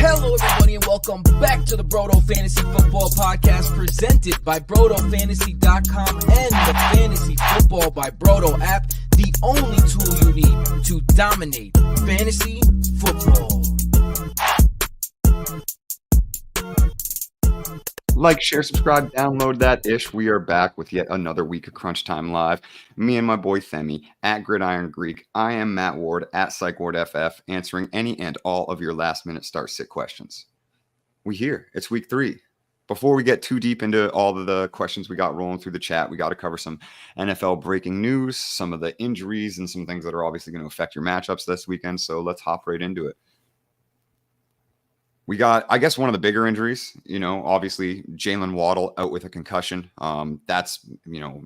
Hello, everybody, and welcome back to the Brodo Fantasy Football Podcast, presented by BrodoFantasy.com and the Fantasy Football by Brodo app, the only tool you need to dominate fantasy football. Like, share, subscribe, download that ish. We are back with yet another week of Crunch Time Live. Me and my boy Themi at Gridiron Greek. I am Matt Ward at PsychWardFF, answering any and all of your last-minute start-sit questions. We here. It's week 3. Before we get too deep into all of the questions we got rolling through the chat, we got to cover some NFL breaking news, some of the injuries, and some things that are obviously going to affect your matchups this weekend. So let's hop right into it. We got, I guess, one of the bigger injuries, obviously Jalen Waddle out with a concussion. That's,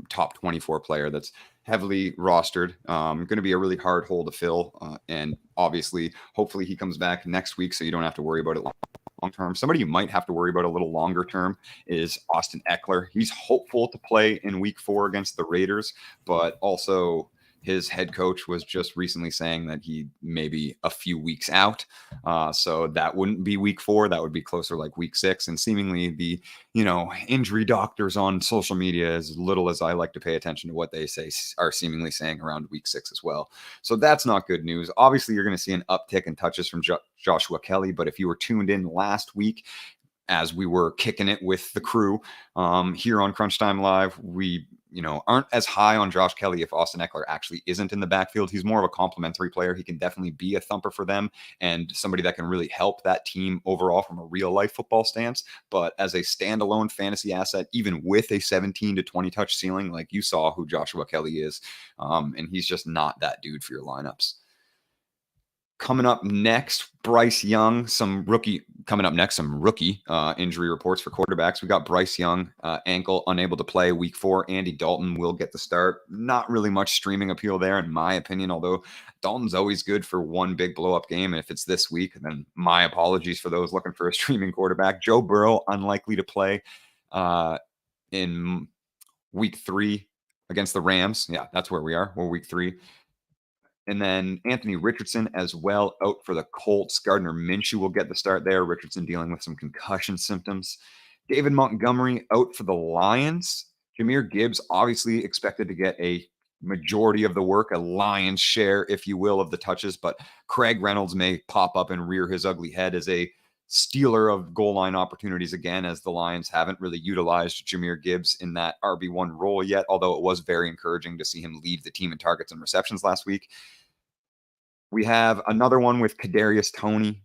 top 24 player that's heavily rostered. Going to be a really hard hole to fill. And obviously, hopefully he comes back next week so you don't have to worry about it long term. Somebody you might have to worry about a little longer term is Austin Eckler. He's hopeful to play in week 4 against the Raiders, but also his head coach was just recently saying that he may be a few weeks out. So that wouldn't be week 4. That would be closer like week 6. And seemingly the, injury doctors on social media, as little as I like to pay attention to what they say, are seemingly saying around week 6 as well. So that's not good news. Obviously, you're going to see an uptick in touches from Joshua Kelly. But if you were tuned in last week, as we were kicking it with the crew here on Crunch Time Live, we aren't as high on Josh Kelly if Austin Eckler actually isn't in the backfield. He's more of a complimentary player. He can definitely be a thumper for them and somebody that can really help that team overall from a real life football stance. But as a standalone fantasy asset, even with a 17 to 20 touch ceiling, like you saw who Joshua Kelly is, and he's just not that dude for your lineups. Coming up next, Bryce Young, some rookie injury reports for quarterbacks. We got Bryce Young, ankle, unable to play week 4. Andy Dalton will get the start. Not really much streaming appeal there, in my opinion, although Dalton's always good for one big blow-up game. And if it's this week, then my apologies for those looking for a streaming quarterback. Joe Burrow, unlikely to play in week 3 against the Rams. Yeah, that's where we are. We're week 3. And then Anthony Richardson as well, out for the Colts. Gardner Minshew will get the start there. Richardson dealing with some concussion symptoms. David Montgomery out for the Lions. Jahmyr Gibbs obviously expected to get a majority of the work, a lion's share, if you will, of the touches. But Craig Reynolds may pop up and rear his ugly head as a stealer of goal line opportunities again, as the Lions haven't really utilized Jahmyr Gibbs in that RB1 role yet, although it was very encouraging to see him lead the team in targets and receptions last week. We have another one with Kadarius Toney.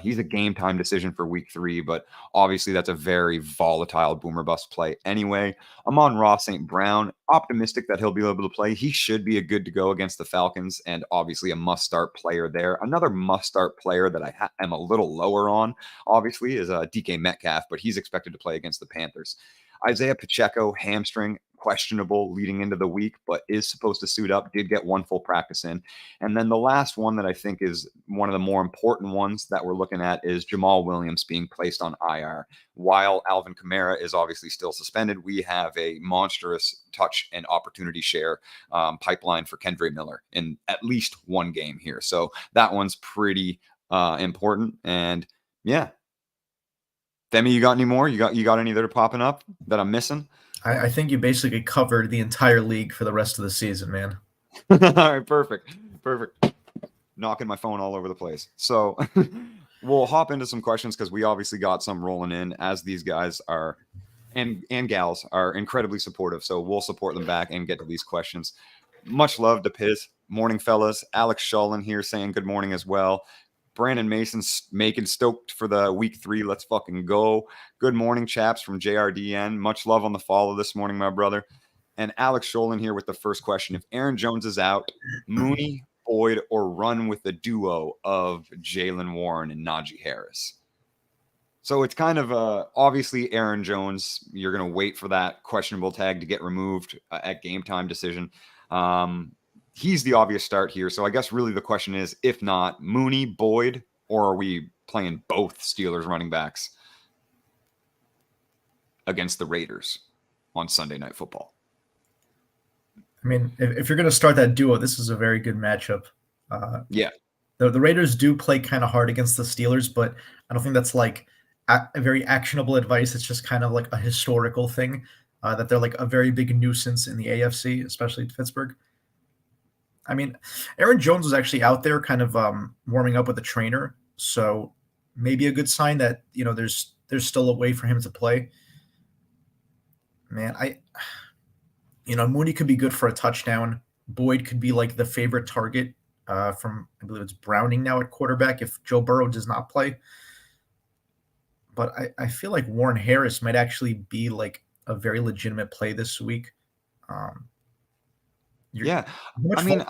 He's a game time decision for week 3, but obviously that's a very volatile boomer bust play anyway. Amon-Ra St. Brown, optimistic that he'll be able to play. He should be a good to go against the Falcons, and obviously a must-start player there. Another must-start player that I am a little lower on, obviously, is DK Metcalf, but he's expected to play against the Panthers. Isaiah Pacheco, hamstring, questionable leading into the week, but is supposed to suit up, did get one full practice in. And then the last one that I think is one of the more important ones that we're looking at is Jamal Williams being placed on IR. While Alvin Kamara is obviously still suspended, we have a monstrous touch and opportunity share pipeline for Kendre Miller in at least one game here. So that one's pretty important. And yeah. Themi, you got any more? You got any that are popping up that I'm missing? I think you basically covered the entire league for the rest of the season, man. All right, perfect. Knocking my phone all over the place. So we'll hop into some questions because we obviously got some rolling in, as these guys are and gals are incredibly supportive. So we'll support them back and get to these questions. Much love to Piz. Morning, fellas. Alex Shullen here saying good morning as well. Brandon Mason's making stoked for the week 3. Let's fucking go. Good morning, chaps, from JRDN. Much love on the follow this morning, my brother. And Alex Shullen here with the first question. If Aaron Jones is out, Mooney, Boyd, or run with the duo of Jaylen Warren and Najee Harris? So it's kind of obviously Aaron Jones. You're going to wait for that questionable tag to get removed at game time decision. He's the obvious start here. So I guess really the question is, if not, Mooney, Boyd, or are we playing both Steelers running backs against the Raiders on Sunday Night Football? I mean, if you're going to start that duo, this is a very good matchup. Yeah. The Raiders do play kind of hard against the Steelers, but I don't think that's like a very actionable advice. It's just kind of like a historical thing that they're like a very big nuisance in the AFC, especially Pittsburgh. I mean, Aaron Jones was actually out there kind of warming up with a trainer, so maybe a good sign that there's still a way for him to play. Man, Mooney could be good for a touchdown. Boyd could be like the favorite target from, I believe it's Browning now at quarterback if Joe Burrow does not play. But I feel like Warren Harris might actually be like a very legitimate play this week. Yeah, I mean,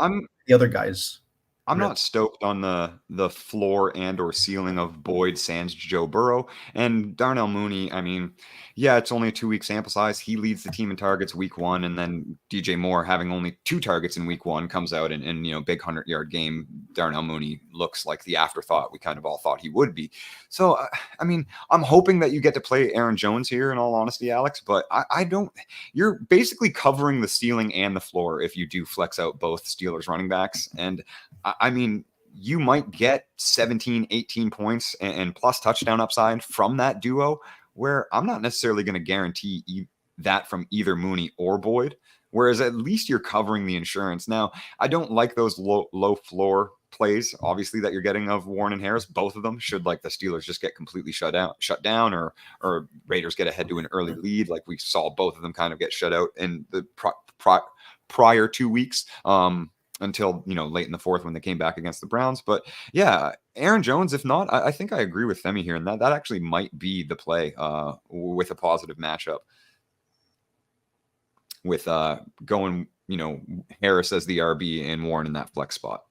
the other guys. I'm Really. not stoked on the floor and or ceiling of Boyd sans Joe Burrow and Darnell Mooney. I mean, yeah, it's only a 2-week sample size. He leads the team in targets week 1, and then DJ Moore having only 2 targets in week 1 comes out and big 100-yard game. Darnell Mooney looks like the afterthought we kind of all thought he would be. So, I mean, I'm hoping that you get to play Aaron Jones here, in all honesty, Alex, but I don't. You're basically covering the ceiling and the floor if you do flex out both Steelers running backs. And I mean, you might get 17, 18 points and plus touchdown upside from that duo, where I'm not necessarily going to guarantee that from either Mooney or Boyd, whereas at least you're covering the insurance. Now, I don't like those low floor plays, obviously, that you're getting of Warren and Harris. Both of them should, like, the Steelers just get completely shut down, or Raiders get ahead to an early lead, like we saw both of them kind of get shut out in the prior 2 weeks. Until late in the fourth when they came back against the Browns. But yeah, Aaron Jones, if not, I think I agree with Themi here, and that actually might be the play with a positive matchup with going Harris as the RB and Warren in that flex spot.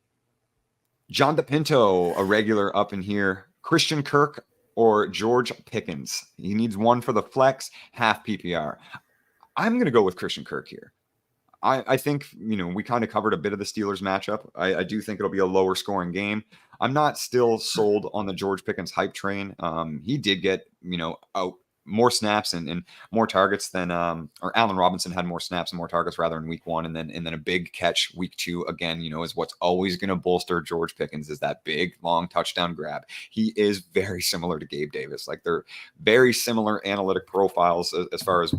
John DePinto, a regular up in here. Christian Kirk or George Pickens? He needs one for the flex, half PPR. I'm going to go with Christian Kirk here. I think, we kind of covered a bit of the Steelers matchup. I do think it'll be a lower scoring game. I'm not still sold on the George Pickens hype train. He did get, out more snaps and more targets than, or Allen Robinson had more snaps and more targets rather in week 1. And then a big catch week 2 again, is what's always going to bolster George Pickens is that big, long touchdown grab. He is very similar to Gabe Davis. Like, they're very similar analytic profiles as far as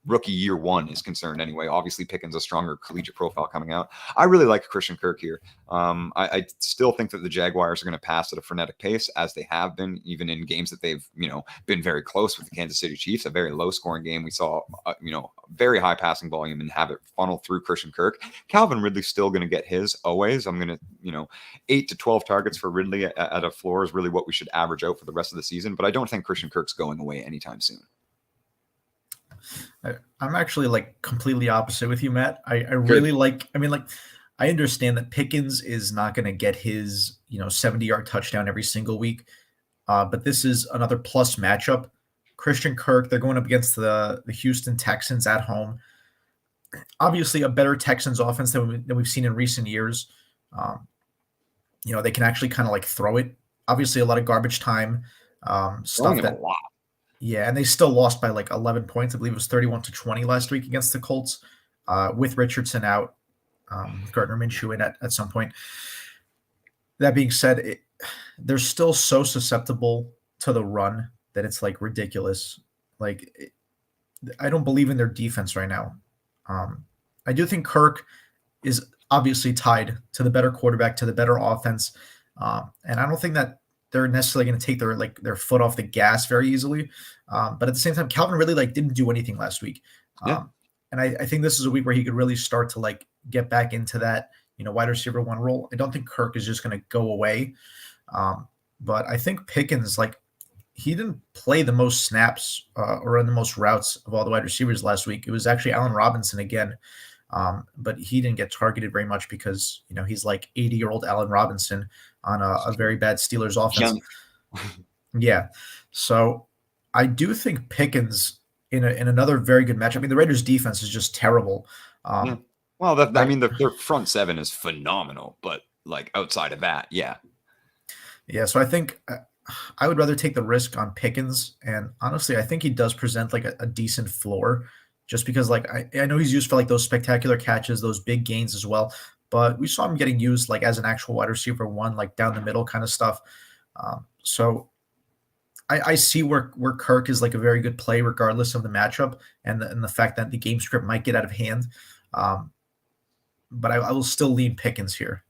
rookie year 1 is concerned anyway. Obviously, Pickens a stronger collegiate profile coming out. I really like Christian Kirk here. I still think that the Jaguars are going to pass at a frenetic pace, as they have been, even in games that they've, been very close with the Kansas City Chiefs, a very low scoring game. We saw, very high passing volume and have it funnel through Christian Kirk. Calvin Ridley's still going to get his always. I'm going to, 8 to 12 targets for Ridley at a floor is really what we should average out for the rest of the season. But I don't think Christian Kirk's going away anytime soon. I'm actually like completely opposite with you, Matt. I really I understand that Pickens is not going to get his 70-yard touchdown every single week, but this is another plus matchup. Christian Kirk, they're going up against the Houston Texans at home. Obviously, a better Texans offense than we've seen in recent years. They can actually kind of like throw it. Obviously, a lot of garbage time stuff. A lot. Yeah, and they still lost by like 11 points. I believe it was 31-20 last week against the Colts, with Richardson out, Gardner Minshew in at some point. That being said, they're still so susceptible to the run that it's like ridiculous. I don't believe in their defense right now. I do think Kirk is obviously tied to the better quarterback, to the better offense, and I don't think that they're necessarily going to take their foot off the gas very easily. But at the same time, Calvin really didn't do anything last week. And I think this is a week where he could really start to get back into that, wide receiver 1 role. I don't think Kirk is just going to go away. But I think Pickens, he didn't play the most snaps or run the most routes of all the wide receivers last week. It was actually Allen Robinson again. But he didn't get targeted very much because, he's like 80-year-old Allen Robinson on a very bad Steelers offense. Yeah. So I do think Pickens in another very good match. I mean, the Raiders defense is just terrible. Well, their front 7 is phenomenal, but outside of that, yeah. Yeah. So I think I would rather take the risk on Pickens. And honestly, I think he does present a decent floor, just because I know he's used for those spectacular catches, those big gains as well. but we saw him getting used like as an actual wide receiver one, like down the middle kind of stuff. So I see where Kirk is like a very good play regardless of the matchup and the fact that the game script might get out of hand. But I will still lean Pickens here.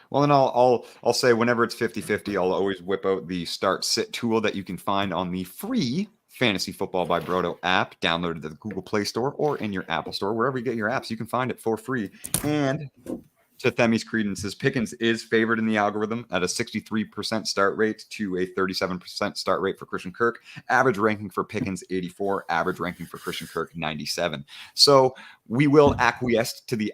Well, then I'll say whenever it's 50-50, I'll always whip out the start sit tool that you can find on the free Fantasy Football by Brodo app, downloaded to the Google Play Store or in your Apple Store, wherever you get your apps, you can find it for free. And to Themi's credences, Pickens is favored in the algorithm at a 63% start rate to a 37% start rate for Christian Kirk. Average ranking for Pickens, 84. Average ranking for Christian Kirk, 97. So I will acquiesce to the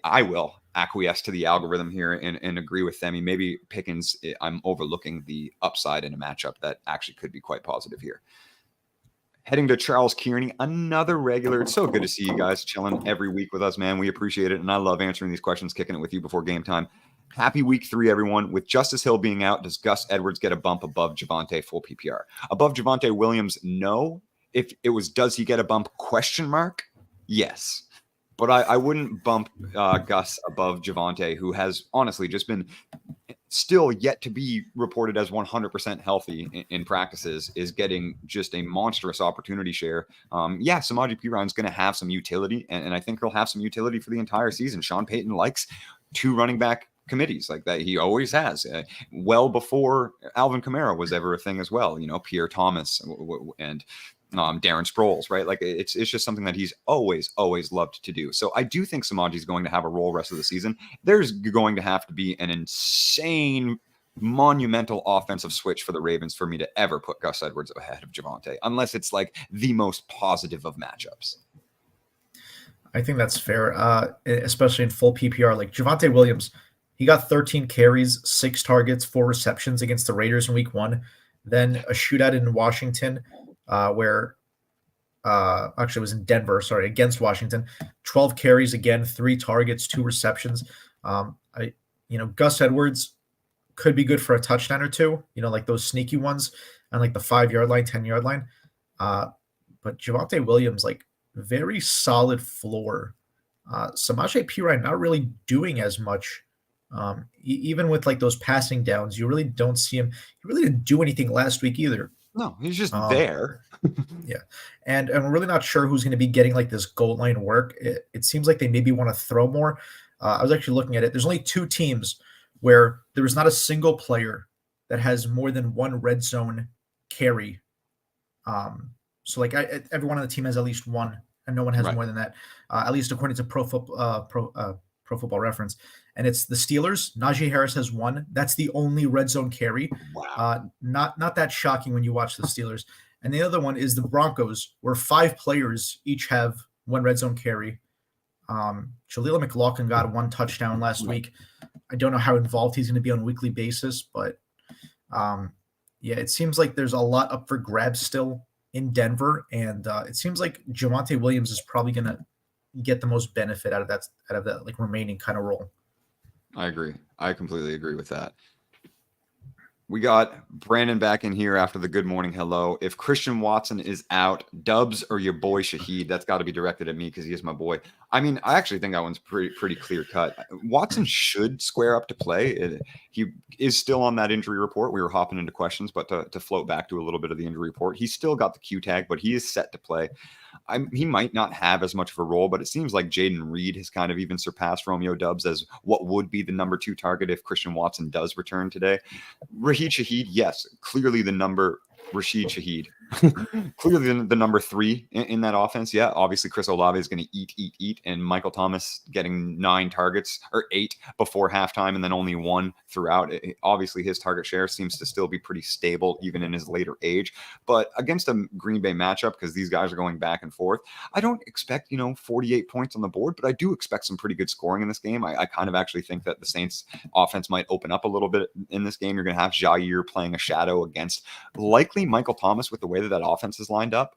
algorithm here and agree with Themi. Maybe Pickens, I'm overlooking the upside in a matchup that actually could be quite positive here. Heading to Charles Kearney, another regular. It's so good to see you guys chilling every week with us, man. We appreciate it, and I love answering these questions, kicking it with you before game time. Happy week 3, everyone. With Justice Hill being out, does Gus Edwards get a bump above Javonte full PPR? Above Javonte Williams, no. If it was, does he get a bump, ? Yes. But I wouldn't bump Gus above Javonte, who has honestly just been still yet to be reported as 100% healthy in practices, is getting just a monstrous opportunity share. Samaje Perine's going to have some utility, and I think he'll have some utility for the entire season. Sean Payton likes 2 running back committees like that. He always has, well before Alvin Kamara was ever a thing as well. Pierre Thomas and Darren Sproles, right? Like it's just something that he's always loved to do. So I do think Samaji's going to have a role rest of the season. There's going to have to be an insane, monumental offensive switch for the Ravens for me to ever put Gus Edwards ahead of Javonte, unless it's like the most positive of matchups. I think that's fair, especially in full PPR. Like Javonte Williams, he got 13 carries, 6 targets, 4 receptions against the Raiders in week 1. Then a shootout in Washington, where actually it was in Denver, against Washington. 12 carries again, 3 targets, 2 receptions. Gus Edwards could be good for a touchdown or 2, like those sneaky ones on like the 5-yard line, 10-yard line. But Javonte Williams, like very solid floor. Samaje Perine not really doing as much. Even with like those passing downs, you really don't see him. He really didn't do anything last week either. No, he's just there. Yeah. And we're really not sure who's going to be getting like this goal line work. It seems like they maybe want to throw more. I was actually looking at it. There's only 2 teams where there is not a single player that has more than 1 red zone carry. So like everyone on the team has at least 1, and no one has more than that, at least according to Pro Football Reference. And it's the Steelers. Najee Harris has 1. That's the only red zone carry. Wow. Not that shocking when you watch the Steelers. And the other one is the Broncos, where 5 players each have 1 red zone carry. Jaleel McLaughlin got 1 touchdown last week. I don't know how involved he's going to be on a weekly basis, but it seems like there's a lot up for grabs still in Denver, and it seems like Javonte Williams is probably going to get the most benefit out of that like remaining kind of role. I agree. I completely agree with that. We got Brandon back in here after the good morning hello. If Christian Watson is out, Dubs or your boy Shaheed, that's got to be directed at me because he is my boy. I mean, I actually think that one's pretty clear cut. Watson should square up to play. He is still on that injury report. We were hopping into questions, but to float back to a little bit of the injury report, he's still got the Q tag, but he is set to play. He might not have as much of a role, but it seems like Jaden Reed has kind of even surpassed Romeo Dubs as what would be the number 2 target if Christian Watson does return today. Rashid Shaheed, yes, clearly the number Rashid Shaheed. Clearly the number 3 in that offense. Yeah, obviously Chris Olave is going to eat, and Michael Thomas getting 9 targets or 8 before halftime and then only 1 throughout. Obviously his target share seems to still be pretty stable even in his later age. But against a Green Bay matchup, because these guys are going back and forth, I don't expect 48 points on the board, but I do expect some pretty good scoring in this game. I kind of actually think that the Saints offense might open up a little bit in this game. You're going to have Jair playing a shadow against likely Michael Thomas with the way that offense is lined up.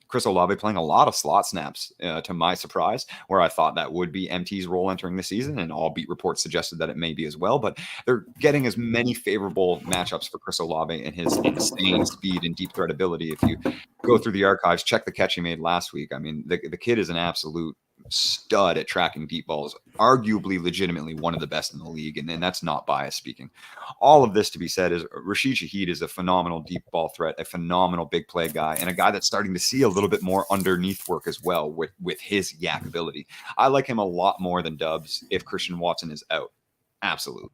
Chris Olave playing a lot of slot snaps to my surprise, where I thought that would be MT's role entering the season, and all beat reports suggested that it may be as well. But they're getting as many favorable matchups for Chris Olave and his insane speed and deep threat ability. If you go through the archives, check the catch he made last week. I mean, the kid is an absolute stud at tracking deep balls, arguably legitimately one of the best in the league. And then that's not bias speaking. All of this to be said is Rashid Shaheed is a phenomenal deep ball threat, a phenomenal big play guy, and a guy that's starting to see a little bit more underneath work as well with his yak ability. I like him a lot more than Dubs if Christian Watson is out. Absolutely.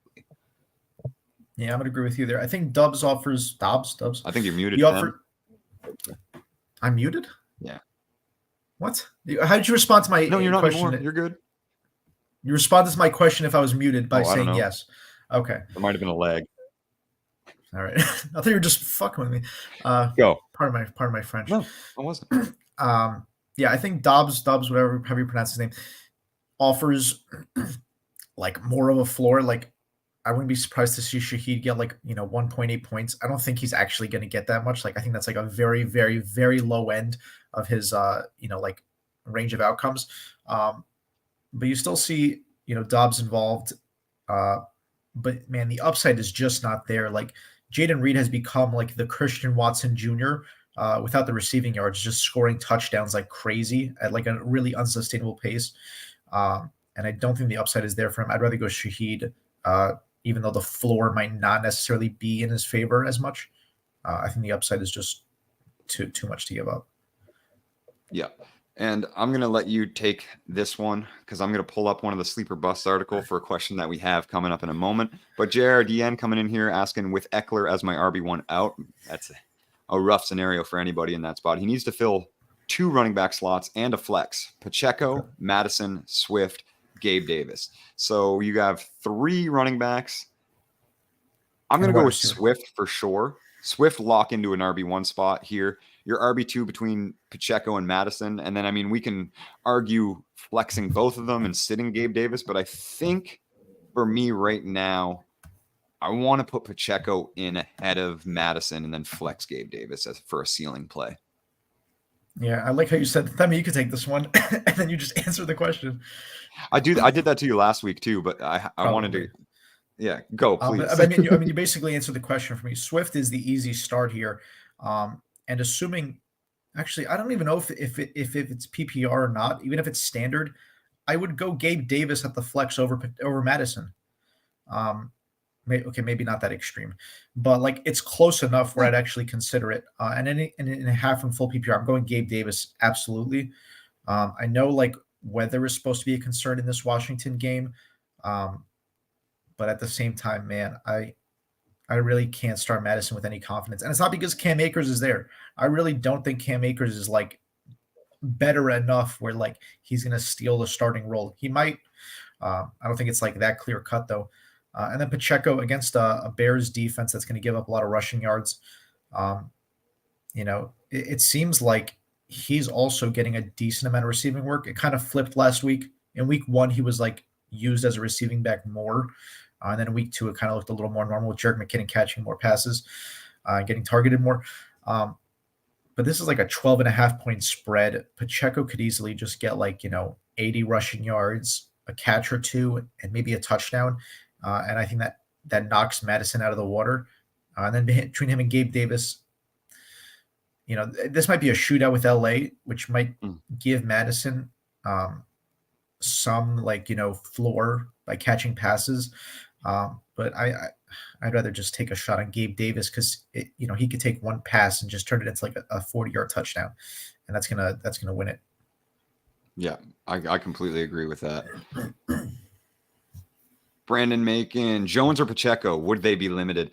Yeah, I'm gonna agree with you there. I think Dubs offers Dobbs. I think you're muted. He offered. I'm muted. Yeah. What? How did you respond to my No, you're not question? anymore. You're good. You responded to my question if I was muted by saying yes. Okay. There might have been a lag. All right. I thought you were just fucking with me. Go. Pardon my French. No, I wasn't. Yeah, I think Dobbs, whatever, however you pronounce his name, offers like more of a floor. Like, I wouldn't be surprised to see Shaheed get 1.8 points. I don't think he's actually going to get that much. Like, I think that's like a very, very, very low end of his, range of outcomes. But you still see, Dobbs involved. But man, the upside is just not there. Like, Jaden Reed has become like the Christian Watson Jr. Without the receiving yards, just scoring touchdowns like crazy at like a really unsustainable pace. And I don't think the upside is there for him. I'd rather go Shaheed, even though the floor might not necessarily be in his favor as much. I think the upside is just too much to give up. Yeah. And I'm going to let you take this one because I'm going to pull up one of the Sleeper Bust article for a question that we have coming up in a moment. But JRDN coming in here asking, with Eckler as my RB1 out, that's a rough scenario for anybody in that spot. He needs to fill 2 running back slots and a flex. Pacheco, Madison, Swift, Gabe Davis. So you have 3 running backs. I'm going to go with Swift for sure. Swift lock into an RB1 spot here. Your RB2 between Pacheco and Madison. And then, I mean, we can argue flexing both of them and sitting Gabe Davis. But I think for me right now, I want to put Pacheco in ahead of Madison and then flex Gabe Davis for a ceiling play. Yeah, I like how you said, Themi, you could take this one, and then you just answer the question. I did that to you last week too, but I wanted to. Yeah, go please. You basically answered the question for me. Swift is the easy start here, and assuming, actually, I don't even know if it's PPR or not. Even if it's standard, I would go Gabe Davis at the flex over Madison. Maybe not that extreme, but like it's close enough where I'd actually consider it. And in a half and full PPR, I'm going Gabe Davis absolutely. I know like weather is supposed to be a concern in this Washington game, but at the same time, man, I really can't start Madison with any confidence, and it's not because Cam Akers is there. I really don't think Cam Akers is like better enough where like he's going to steal the starting role. He might. I don't think it's like that clear cut though. And then Pacheco against a Bears defense that's going to give up a lot of rushing yards. It seems like he's also getting a decent amount of receiving work. It kind of flipped last week. In week 1, he was like used as a receiving back more. And then in week 2, it kind of looked a little more normal with Jerick McKinnon catching more passes, getting targeted more. But this is like a 12.5 point spread. Pacheco could easily just get 80 rushing yards, a catch or 2, and maybe a touchdown. And I think that knocks Madison out of the water. And then between him and Gabe Davis, this might be a shootout with LA, which might give Madison some floor by catching passes. But I'd rather just take a shot on Gabe Davis because he could take one pass and just turn it into like a 40-yard touchdown, and that's gonna win it. Yeah, I completely agree with that. Brandon Macon, Jones or Pacheco, would they be limited?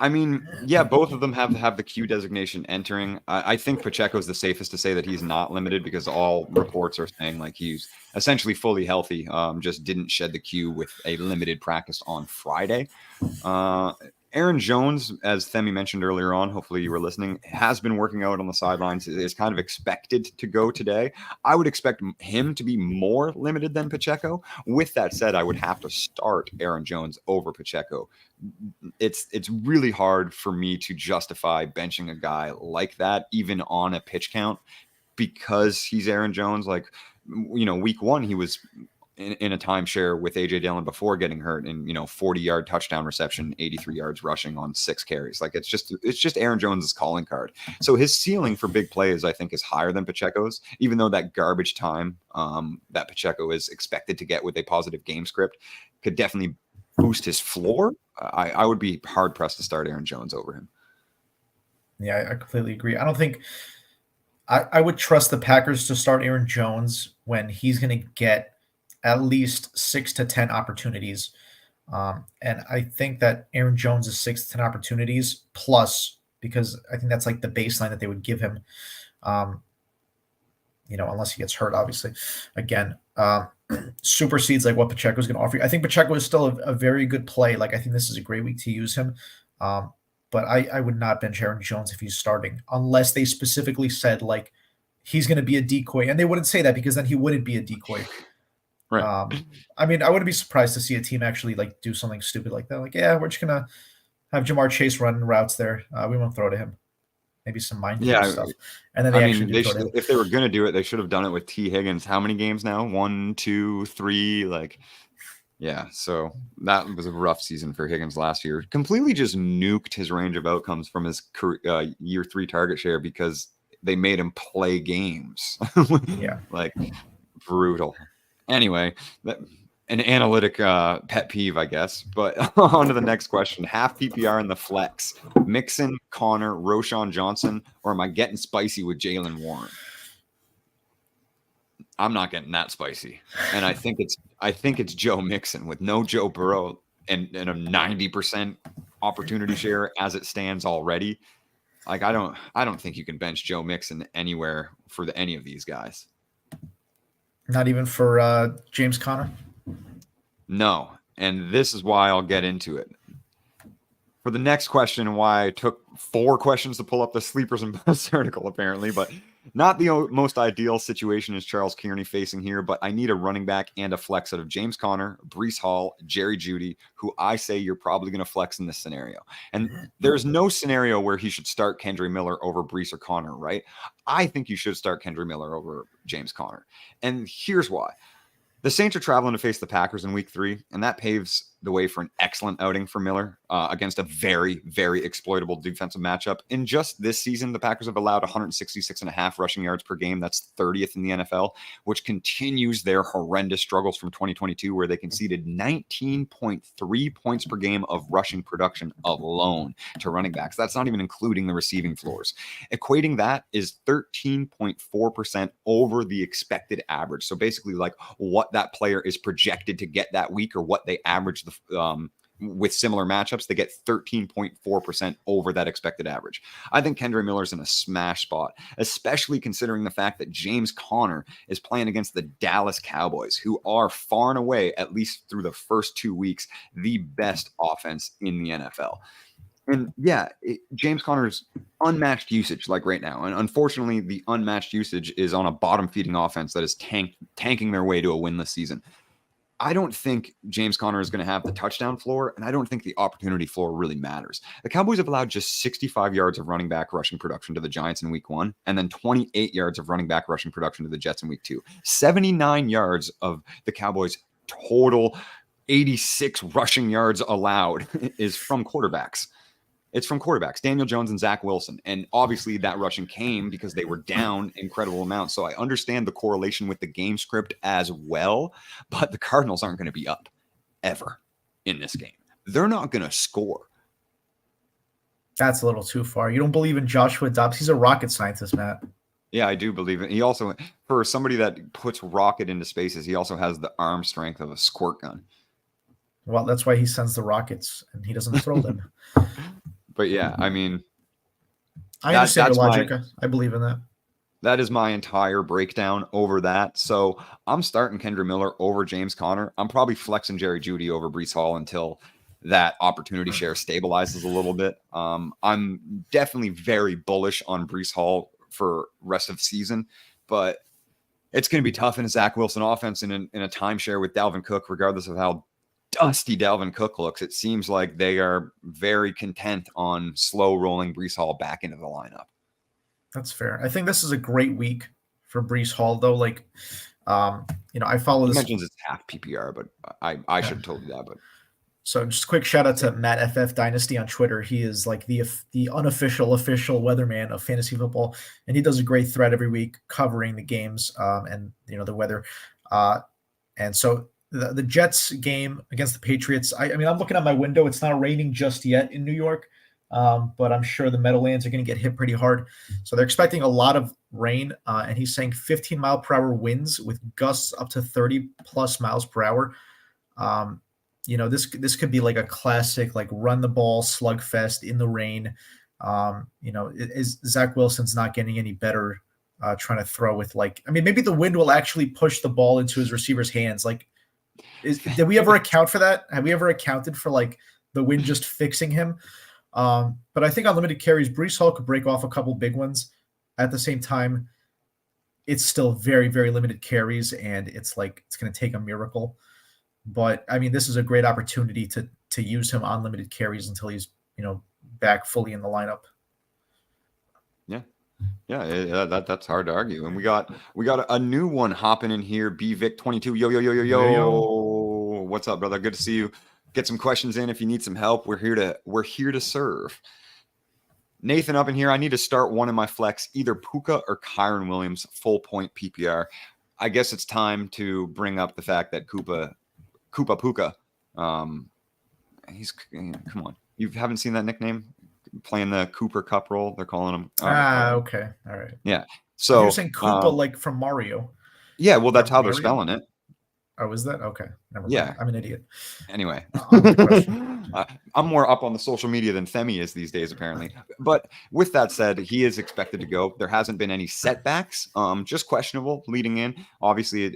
I mean, yeah, both of them have the Q designation entering. I think Pacheco is the safest to say that he's not limited because all reports are saying like he's essentially fully healthy, just didn't shed the Q with a limited practice on Friday. Aaron Jones, as Themi mentioned earlier on, hopefully you were listening, has been working out on the sidelines, is kind of expected to go today. I would expect him to be more limited than Pacheco. With that said, I would have to start Aaron Jones over Pacheco. It's really hard for me to justify benching a guy like that, even on a pitch count, because he's Aaron Jones. Like, week 1, he was in a timeshare with AJ Dillon before getting hurt, and 40-yard touchdown reception, 83 yards rushing on 6 carries. Like it's just Aaron Jones's calling card. So his ceiling for big plays, I think, is higher than Pacheco's, even though that garbage time that Pacheco is expected to get with a positive game script could definitely boost his floor. I would be hard pressed to start Aaron Jones over him. Yeah, I completely agree. I don't think I would trust the Packers to start Aaron Jones when he's going to get at least 6 to 10 opportunities. And I think that Aaron Jones is 6 to 10 opportunities plus, because I think that's like the baseline that they would give him. Unless he gets hurt, obviously, again, supersedes like what Pacheco is going to offer you. I think Pacheco is still a very good play. Like, I think this is a great week to use him. But I would not bench Aaron Jones if he's starting, unless they specifically said like he's going to be a decoy, and they wouldn't say that because then he wouldn't be a decoy. Right. I mean, I wouldn't be surprised to see a team actually like do something stupid like that. Like, yeah, we're just gonna have Jamar Chase run routes there. We won't throw to him. Maybe some mind stuff. And then if they were going to do it, they should have done it with T. Higgins. How many games now? 1, 2, 3, like. Yeah, so that was a rough season for Higgins last year. Completely just nuked his range of outcomes from his year 3 target share because they made him play games. Yeah. Like, brutal. Anyway, an analytic pet peeve, I guess. But on to the next question. Half PPR in the flex. Mixon, Connor, Roschon Johnson, or am I getting spicy with Jaylen Warren? I'm not getting that spicy. And I think it's Joe Mixon with no Joe Burrow and a 90% opportunity share as it stands already. Like, I don't think you can bench Joe Mixon anywhere for any of these guys. Not even for James Conner? No. And this is why I'll get into it. For the next question, why I took 4 questions to pull up the sleepers and busts article, apparently, but not the most ideal situation is Charles Kearney facing here, but I need a running back and a flex out of James Conner, Breece Hall, Jerry Jeudy, who I say you're probably going to flex in this scenario. And there's no scenario where he should start Kendre Miller over Breece or Conner, right? I think you should start Kendre Miller over James Conner. And here's why. The Saints are traveling to face the Packers in week 3, and that paves the way for an excellent outing for Miller against a very, very exploitable defensive matchup. In just this season, the Packers have allowed 166.5 rushing yards per game. That's 30th in the NFL, which continues their horrendous struggles from 2022, where they conceded 19.3 points per game of rushing production alone to running backs. That's not even including the receiving floors. Equating that is 13.4% over the expected average. So basically, like what that player is projected to get that week or what they average with similar matchups, they get 13.4% over that expected average. I think Kendre Miller's in a smash spot, especially considering the fact that James Conner is playing against the Dallas Cowboys, who are far and away, at least through the first 2 weeks, the best offense in the NFL. And yeah, James Conner's unmatched usage like right now. And unfortunately, the unmatched usage is on a bottom feeding offense that is tanking their way to a winless season. I don't think James Conner is going to have the touchdown floor, and I don't think the opportunity floor really matters. The Cowboys have allowed just 65 yards of running back rushing production to the Giants in week 1, and then 28 yards of running back rushing production to the Jets in week 2. 79 yards of the Cowboys' total 86 rushing yards allowed is from quarterbacks. It's from quarterbacks, Daniel Jones and Zach Wilson. And obviously that rushing came because they were down incredible amounts. So I understand the correlation with the game script as well, but the Cardinals aren't going to be up ever in this game. They're not going to score. That's a little too far. You don't believe in Joshua Dobbs? He's a rocket scientist, Matt. Yeah, I do believe it. He also, for somebody that puts rocket into spaces, he also has the arm strength of a squirt gun. Well, that's why he sends the rockets and he doesn't throw them. But yeah, I mean, I understand your logic. I believe in that. That is my entire breakdown over that. So I'm starting Kendre Miller over James Conner. I'm probably flexing Jerry Jeudy over Breece Hall until that opportunity share stabilizes a little bit. I'm definitely very bullish on Breece Hall for rest of the season, but it's going to be tough in a Zach Wilson offense in a timeshare with Dalvin Cook, regardless of how dusty Dalvin Cook looks. It seems like they are very content on slow rolling Breece Hall back into the lineup. That's fair. I think this is a great week for Breece Hall, though. Like, I follow He this. mentions it's half PPR, but I should have told you that. But So just a quick shout out to Matt FF Dynasty on Twitter. He is like the unofficial official weatherman of fantasy football, and he does a great thread every week covering the games and the weather. And so the Jets game against the Patriots. I mean, I'm looking at my window. It's not raining just yet in New York, but I'm sure the Meadowlands are going to get hit pretty hard. So they're expecting a lot of rain, and he's saying 15-mile-per-hour winds with gusts up to 30 plus miles per hour. This could be like a classic, like run the ball slugfest in the rain. Is Zach Wilson's not getting any better trying to throw with maybe the wind will actually push the ball into his receiver's hands. Did we ever account for that? Have we ever accounted for the wind just fixing him? But I think on limited carries, Breece Hall could break off a couple big ones. At the same time, it's still very, very limited carries, and it's going to take a miracle. But I mean, this is a great opportunity to use him on limited carries until he's back fully in the lineup. Yeah, that's hard to argue. And we got a new one hopping in here. BVic22. Yo. What's up, brother? Good to see you. Get some questions in if you need some help. We're here to serve. Nathan up in here. I need to start one in my flex, either Puka or Kyren Williams, full point PPR. I guess it's time to bring up the fact that Puka. He's come on. You haven't seen that nickname? Playing the Cooper Cup role, they're calling him. Okay, all right. Yeah. So you're saying Koopa from Mario? Yeah, well, that's how they're spelling it. Oh, is that okay? Never mind. Yeah, I'm an idiot. Anyway, I'm more up on the social media than Themi is these days, apparently. But with that said, he is expected to go. There hasn't been any setbacks, just questionable leading in. Obviously,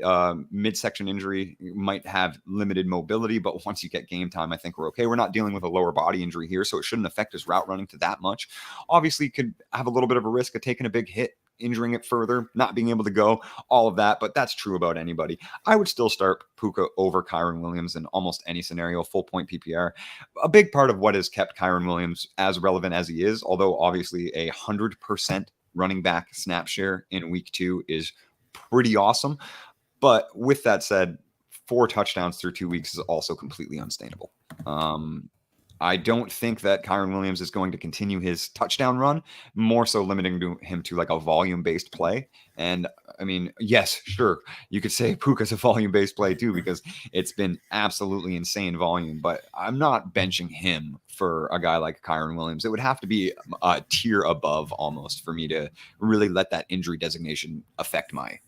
midsection injury might have limited mobility, but once you get game time, I think we're okay. We're not dealing with a lower body injury here, so it shouldn't affect his route running to that much. Obviously, could have a little bit of a risk of taking a big hit, injuring it further, not being able to go, all of that, but that's true about anybody. I would still start Puka over Kyren Williams in almost any scenario, full point PPR. A big part of what has kept Kyren Williams as relevant as he is, although obviously 100% running back snap share in week 2 is pretty awesome. But with that said, 4 touchdowns through 2 weeks is also completely unsustainable. I don't think that Kyren Williams is going to continue his touchdown run, more so limiting him to a volume-based play. And I mean, yes, sure, you could say Puka's a volume-based play too, because it's been absolutely insane volume, but I'm not benching him for a guy like Kyren Williams. It would have to be a tier above almost for me to really let that injury designation affect my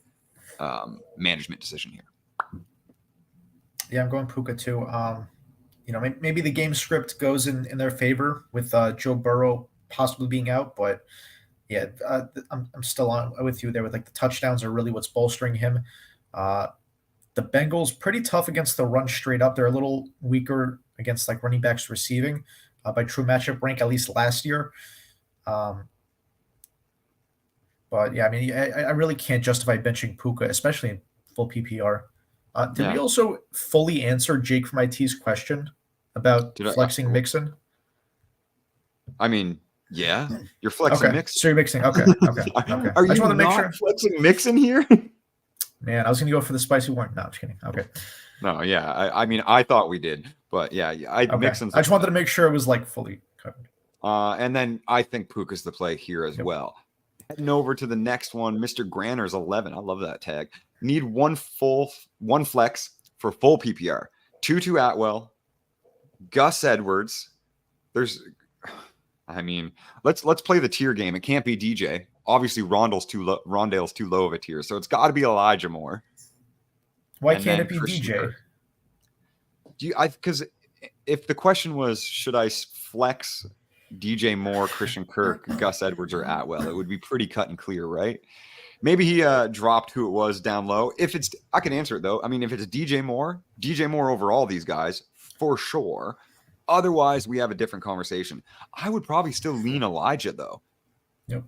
management decision here. Yeah, I'm going Puka too. Maybe the game script goes in their favor with Joe Burrow possibly being out, but yeah, I'm still on with you there with the touchdowns are really what's bolstering him. The Bengals pretty tough against the run straight up. They're a little weaker against running backs receiving by true matchup rank, at least last year. But yeah, I mean, I really can't justify benching Puka, especially in full PPR. Did we also fully answer Jake from IT's question about flexing Mixon? I mean, yeah, you're flexing Mixon. So you're mixing. Okay. Are you not flexing Mixon here? Man, I was going to go for the spicy one. No, I'm just kidding. Okay. No, yeah. I mean, I thought we did, but yeah, Mixon's. I just wanted to make sure it was fully covered. And then I think Puka's the play here as well. Heading over to the next one, Mr. Granner's 11. I love that tag. Need one flex for full PPR. Tutu Atwell, Gus Edwards. Let's play the tier game. It can't be DJ. Obviously, Rondale's too low of a tier, so it's got to be Elijah Moore. Why can't it be DJ? Because if the question was, should I flex DJ Moore, Christian Kirk, Gus Edwards, or Atwell, it would be pretty cut and clear, right? Maybe he dropped who it was down low. I can answer it though. I mean, if it's DJ Moore over all these guys, for sure. Otherwise, we have a different conversation. I would probably still lean Elijah though. Yep.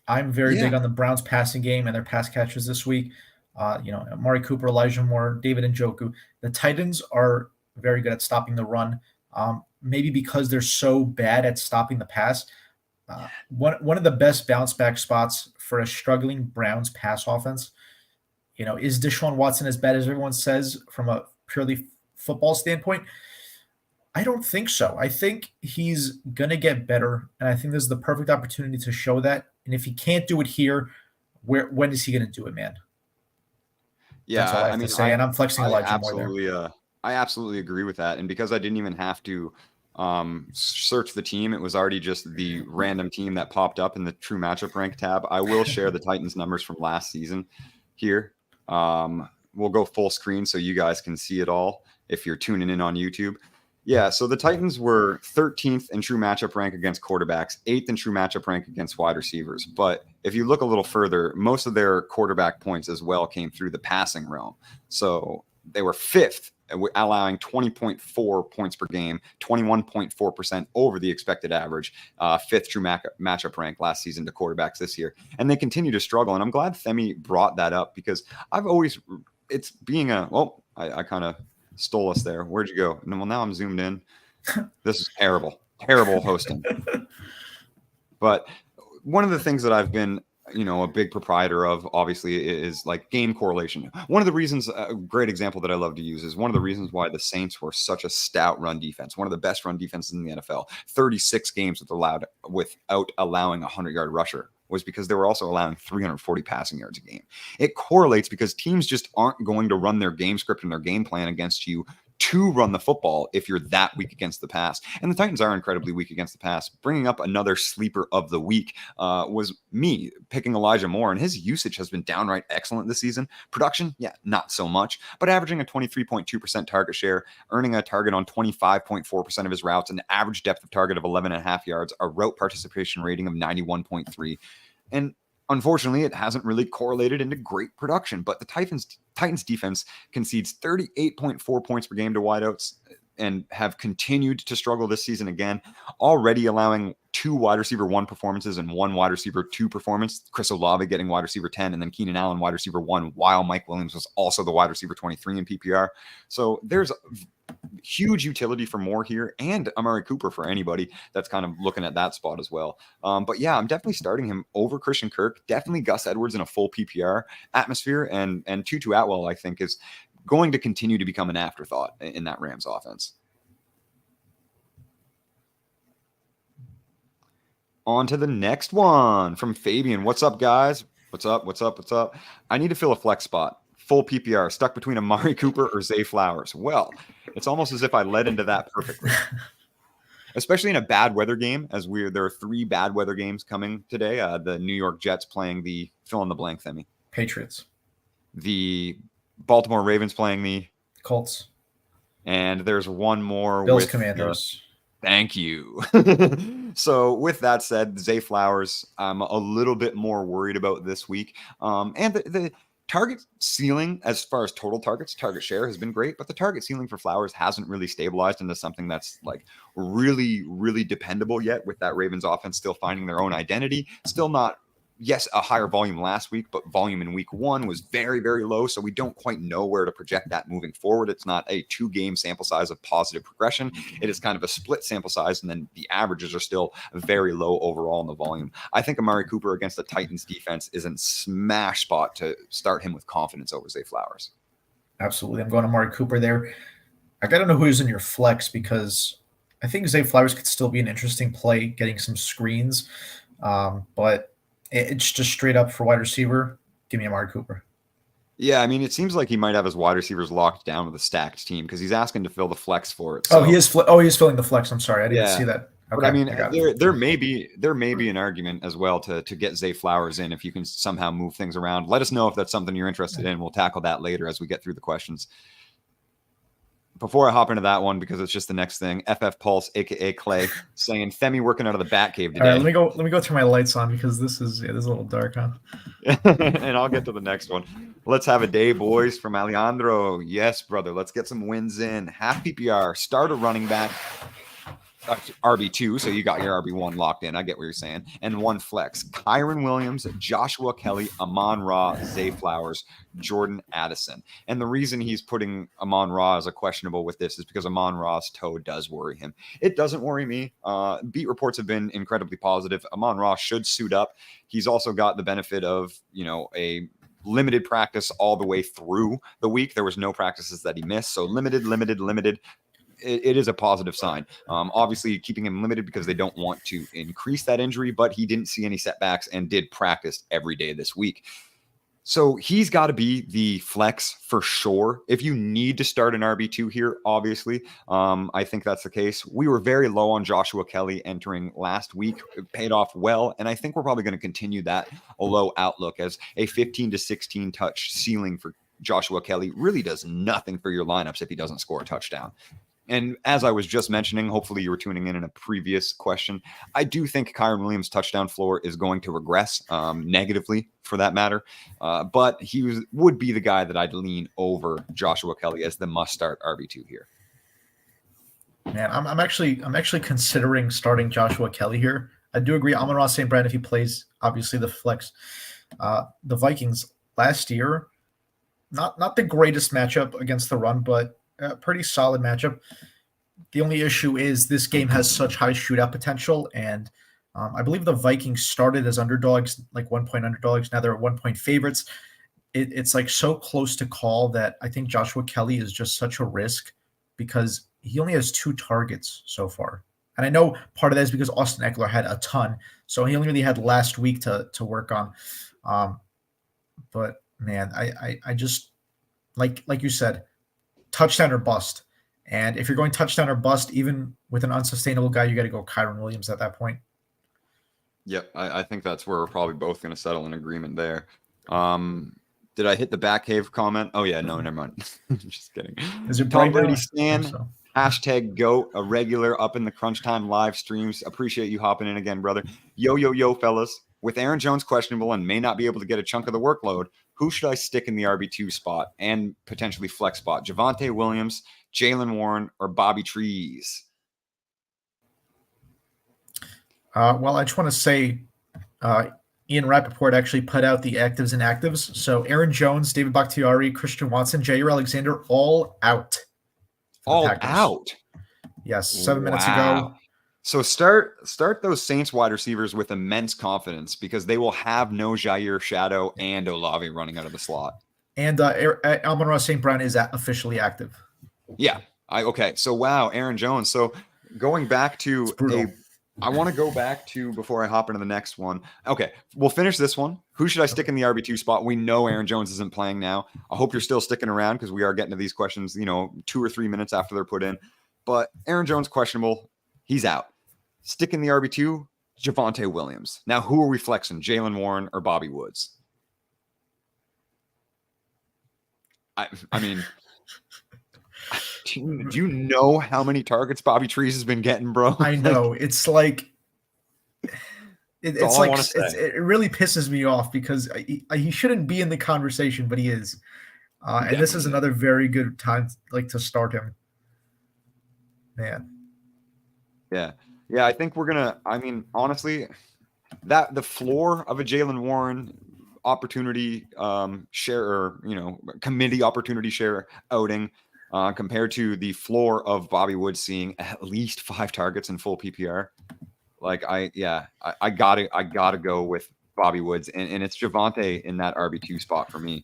I'm very big on the Browns passing game and their pass catchers this week. Amari Cooper, Elijah Moore, David Njoku. The Titans are very good at stopping the run. Maybe because they're so bad at stopping the pass. One of the best bounce back spots for a struggling Browns pass offense. Is Deshaun Watson as bad as everyone says from a purely football standpoint? I don't think so. I think he's going to get better, and I think this is the perfect opportunity to show that. And if he can't do it here, when is he going to do it, man? That's all I have to say. And I'm flexing Elijah Moore there. I absolutely agree with that. And because I didn't even have to search the team, it was already just the random team that popped up in the true matchup rank tab. I will share the Titans numbers from last season here. We'll go full screen so you guys can see it all if you're tuning in on YouTube. Yeah, so the Titans were 13th in true matchup rank against quarterbacks, 8th in true matchup rank against wide receivers. But if you look a little further, most of their quarterback points as well came through the passing realm. So they were 5th, allowing 20.4 points per game, 21.4% over the expected average, 5th true matchup rank last season to quarterbacks this year. And they continue to struggle. And I'm glad Themi brought that up because I kind of stole us there. Where'd you go? Well, now I'm zoomed in. This is terrible hosting. But one of the things that I've been, a big proprietor of, obviously, is like game correlation. One of the reasons, a great example that I love to use is one of the reasons why the Saints were such a stout run defense, one of the best run defenses in the NFL, 36 games without allowing a 100-yard rusher, was because they were also allowing 340 passing yards a game. It correlates because teams just aren't going to run their game script and their game plan against you to run the football if you're that weak against the pass. And the Titans are incredibly weak against the pass. Bringing up another sleeper of the week was me picking Elijah Moore, and his usage has been downright excellent this season. Production, yeah, not so much, but averaging a 23.2% target share, earning a target on 25.4% of his routes, an average depth of target of 11.5 yards, a route participation rating of 91.3. And unfortunately, it hasn't really correlated into great production, but the Titans defense concedes 38.4 points per game to wideouts and have continued to struggle this season again, already allowing 2 wide receiver 1 performances and 1 wide receiver 2 performance. Chris Olave getting wide receiver 10 and then Keenan Allen wide receiver 1, while Mike Williams was also the wide receiver 23 in PPR. So there's huge utility for Moore here, and Amari Cooper for anybody that's kind of looking at that spot as well. But yeah, I'm definitely starting him over Christian Kirk, definitely Gus Edwards in a full PPR atmosphere, and Tutu Atwell, I think, is going to continue to become an afterthought in that Rams offense. On to the next one from Fabian. What's up, guys? What's up? I need to fill a flex spot. Full PPR, stuck between Amari Cooper or Zay Flowers. Well, it's almost as if I led into that perfectly. Especially in a bad weather game, there are 3 bad weather games coming today. The New York Jets playing the fill in the blank, Themi. Patriots. The Baltimore Ravens playing the Colts. And there's one more Bills Commanders. Thank you. So with that said, Zay Flowers, I'm a little bit more worried about this week. And the target ceiling, as far as total targets, target share has been great, but the target ceiling for Flowers hasn't really stabilized into something that's like really, really dependable yet, with that Ravens offense still finding their own identity. Still not, yes, a higher volume last week, but volume in week 1 was very, very low. So we don't quite know where to project that moving forward. It's not a 2-game sample size of positive progression. It is kind of a split sample size, and then the averages are still very low overall in the volume. I think Amari Cooper against the Titans defense is a smash spot to start him with confidence over Zay Flowers. Absolutely. I'm going Amari Cooper there. I got to know who's in your flex, because I think Zay Flowers could still be an interesting play, getting some screens. But it's just straight up for wide receiver. Give me Amari Cooper. Yeah, I mean, it seems like he might have his wide receivers locked down with a stacked team, because he's asking to fill the flex for it. So. He is filling the flex. I'm sorry, I didn't see that. Okay, but I mean, there may be an argument as well to get Zay Flowers in if you can somehow move things around. Let us know if that's something you're interested in. We'll tackle that later as we get through the questions. Before I hop into that one, because it's just the next thing, FF Pulse, aka Clay, saying Themi working out of the Bat Cave today. All right, let me go turn my lights on, because this is a little dark, huh? And I'll get to the next one. Let's have a day, boys, from Alejandro. Yes, brother. Let's get some wins in. Half PPR, start a running back. RB2, so you got your RB1 locked in. I get what you're saying. And 1 flex. Kyron Williams, Joshua Kelly, Amon-Ra, Zay Flowers, Jordan Addison. And the reason he's putting Amon-Ra as a questionable with this is because Amon-Ra's toe does worry him. It doesn't worry me. Beat reports have been incredibly positive. Amon-Ra should suit up. He's also got the benefit of, a limited practice all the way through the week. There was no practices that he missed. So limited. It is a positive sign. Obviously keeping him limited because they don't want to increase that injury, but he didn't see any setbacks and did practice every day this week. So he's got to be the flex for sure. If you need to start an RB2 here, obviously, I think that's the case. We were very low on Joshua Kelly entering last week. It paid off well, and I think we're probably going to continue that low outlook as a 15 to 16 touch ceiling for Joshua Kelly really does nothing for your lineups if he doesn't score a touchdown. And as I was just mentioning, hopefully you were tuning in a previous question, I do think Kyron Williams' touchdown floor is going to regress negatively for that matter. But he would be the guy that I'd lean over Joshua Kelly as the must-start RB2 here. Man, I'm actually considering starting Joshua Kelly here. I do agree. Amon-Ra St. Brown, if he plays, obviously the flex. The Vikings last year, not the greatest matchup against the run, but a pretty solid matchup. The only issue is this game has such high shootout potential, and I believe the Vikings started as underdogs, like 1-point underdogs. Now they're 1-point favorites. It's like so close to call that I think Joshua Kelly is just such a risk because he only has 2 targets so far. And I know part of that is because Austin Eckler had a ton, so he only really had last week to work on. But man, I just like you said, touchdown or bust. And if you're going touchdown or bust, even with an unsustainable guy, you got to go Kyron Williams at that point. Yep, I think that's where we're probably both going to settle in agreement there. Did I hit the back cave comment? Oh, yeah, no, never mind. Just kidding. Is it Tom Brady Stan, so. hashtag GOAT, a regular up in the Crunch Time live streams. Appreciate you hopping in again, brother. Yo, fellas. With Aaron Jones questionable and may not be able to get a chunk of the workload, who should I stick in the RB2 spot and potentially flex spot? Javonte Williams, Jaylen Warren, or Bobby Trees? Well, I just want to say Ian Rappaport actually put out the actives and actives. So Aaron Jones, David Bakhtiari, Christian Watson, Jair Alexander, all out. All out? Yes, 7 minutes ago. So start those Saints wide receivers with immense confidence because they will have no Jair Shadow and Olave running out of the slot. And Amon-Ra St. Brown is officially active. Yeah. Okay. So wow, Aaron Jones. So going back to I want to go back to before I hop into the next one. Okay, we'll finish this one. Who should I stick in the RB2 spot? We know Aaron Jones isn't playing now. I hope you're still sticking around because we are getting to these questions, 2 or 3 minutes after they're put in. But Aaron Jones questionable. He's out. Stick in the RB2, Javonte Williams. Now, who are we flexing? Jaylen Warren or Bobby Woods? I mean, do you know how many targets Bobby Trees has been getting, bro? I know. It's like it really pisses me off because he shouldn't be in the conversation, but he is. And this is another very good time to start him. Man. Yeah. Yeah, I think honestly, that the floor of a Jaylen Warren opportunity share or committee opportunity share outing compared to the floor of Bobby Woods seeing at least 5 targets in full PPR. I gotta go with Bobby Woods and it's Javonte in that RB2 spot for me.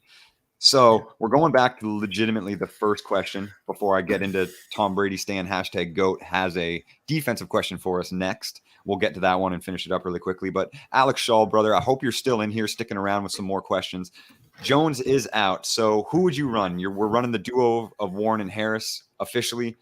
So we're going back to legitimately the first question before I get into Tom Brady Stan hashtag GOAT has a defensive question for us next. We'll get to that one and finish it up really quickly. But Alex Shaw, brother, I hope you're still in here sticking around with some more questions. Jones is out. So who would you run? We're running the duo of Warren and Harris officially.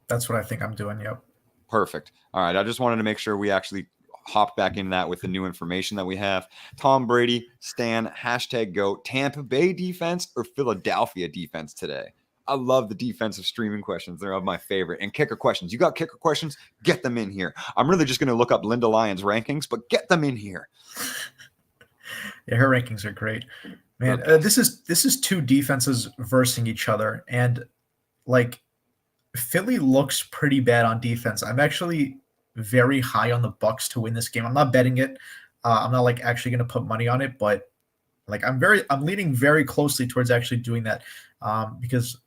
That's what I think I'm doing. Yep. Perfect. All right. I just wanted to make sure we actually hop back in that with the new information that we have. Tom Brady, Stan, hashtag GOAT, Tampa Bay defense or Philadelphia defense today? I love the defensive streaming questions. They're of my favorite. And kicker questions. You got kicker questions? Get them in here. I'm really just going to look up Linda Lyon's rankings, but get them in here. Yeah, her rankings are great. Man, this is 2 defenses versing each other. And Philly looks pretty bad on defense. I'm actually very high on the Bucks to win this game. I'm not betting it. I'm not actually going to put money on it, but I'm leaning very closely towards actually doing that because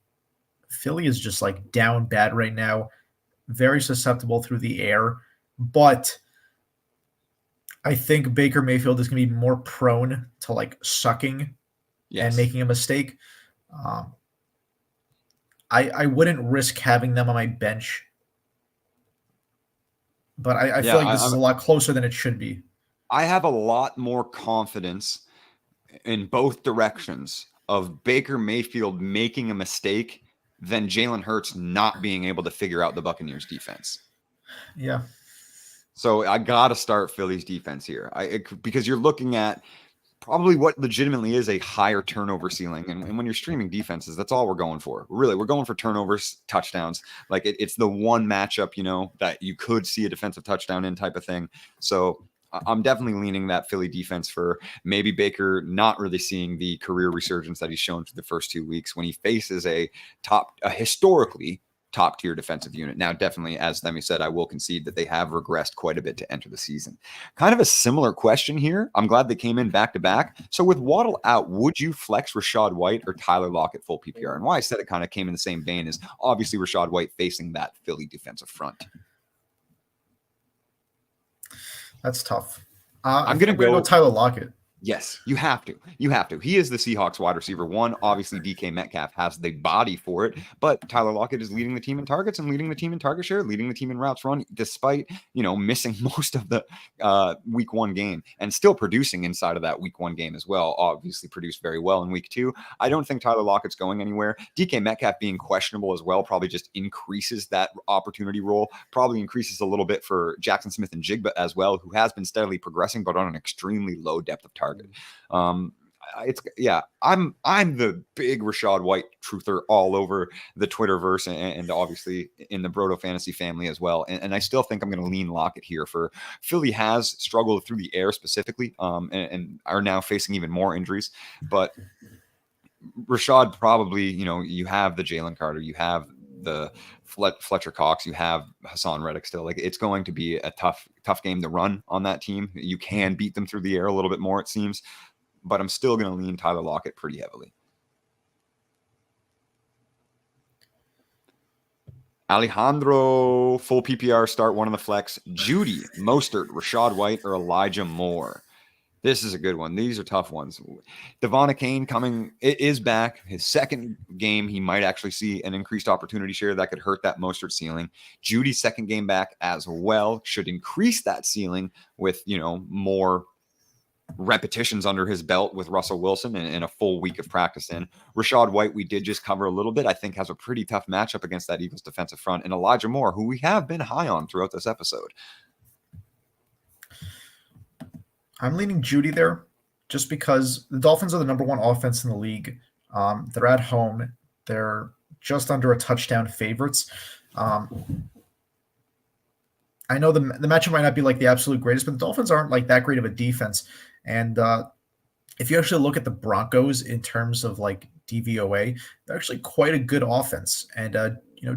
Philly is just down bad right now, very susceptible through the air. But I think Baker Mayfield is going to be more prone to sucking and Yes. making a mistake. I wouldn't risk having them on my bench, but I Yeah, feel like this is a lot closer than it should be. I have a lot more confidence in both directions of Baker Mayfield making a mistake than Jalen Hurts not being able to figure out the Buccaneers defense. Yeah. So I got to start Philly's defense here because you're looking at probably what legitimately is a higher turnover ceiling. And when you're streaming defenses, that's all we're going for. Really, we're going for turnovers, touchdowns. Like it's the one matchup, that you could see a defensive touchdown in type of thing. So I'm definitely leaning that Philly defense for maybe Baker not really seeing the career resurgence that he's shown for the first 2 weeks when he faces a historically top tier defensive unit. Now, definitely, as Themi said, I will concede that they have regressed quite a bit to enter the season. Kind of a similar question here. I'm glad they came in back to back. So with Waddle out, would you flex Rachaad White or Tyler Lockett full PPR? And why I said it kind of came in the same vein is obviously Rachaad White facing that Philly defensive front. That's tough. I'm going to go Tyler Lockett. Yes, you have to. You have to. He is the Seahawks wide receiver one. Obviously, DK Metcalf has the body for it, but Tyler Lockett is leading the team in targets and leading the team in target share, leading the team in routes run, despite, missing most of the week 1 game and still producing inside of that week 1 game as well. Obviously produced very well in week 2. I don't think Tyler Lockett's going anywhere. DK Metcalf being questionable as well probably just increases that opportunity role, probably increases a little bit for Jackson Smith and Jigba as well, who has been steadily progressing, but on an extremely low depth of target. I'm the big Rachaad White truther all over the Twitterverse and obviously in the Brodo fantasy family as well. And I still think I'm going to lean Lockett here. For Philly has struggled through the air specifically, and are now facing even more injuries. But Rachaad probably, you have the Jalen Carter, you have the Fletcher Cox, you have Hassan Reddick still. Like, it's going to be a tough game to run on that team. You can beat them through the air a little bit more, it seems, but I'm still going to lean Tyler Lockett pretty heavily. Alejandro, full PPR start, one on the flex. Judy, Mostert, Rachaad White, or Elijah Moore. This is a good one. These are tough ones. Devon Achane is back. His second game, he might actually see an increased opportunity share that could hurt that Mostert ceiling. Judy's second game back as well should increase that ceiling with, more repetitions under his belt with Russell Wilson and a full week of practice in. Rachaad White, we did just cover a little bit, I think has a pretty tough matchup against that Eagles defensive front. And Elijah Moore, who we have been high on throughout this episode. I'm leaning Judy there just because the Dolphins are the number 1 offense in the league. They're at home. They're just under a touchdown favorites. I know the matchup might not be like the absolute greatest, but the Dolphins aren't like that great of a defense. And if you actually look at the Broncos in terms of like DVOA, they're actually quite a good offense. And,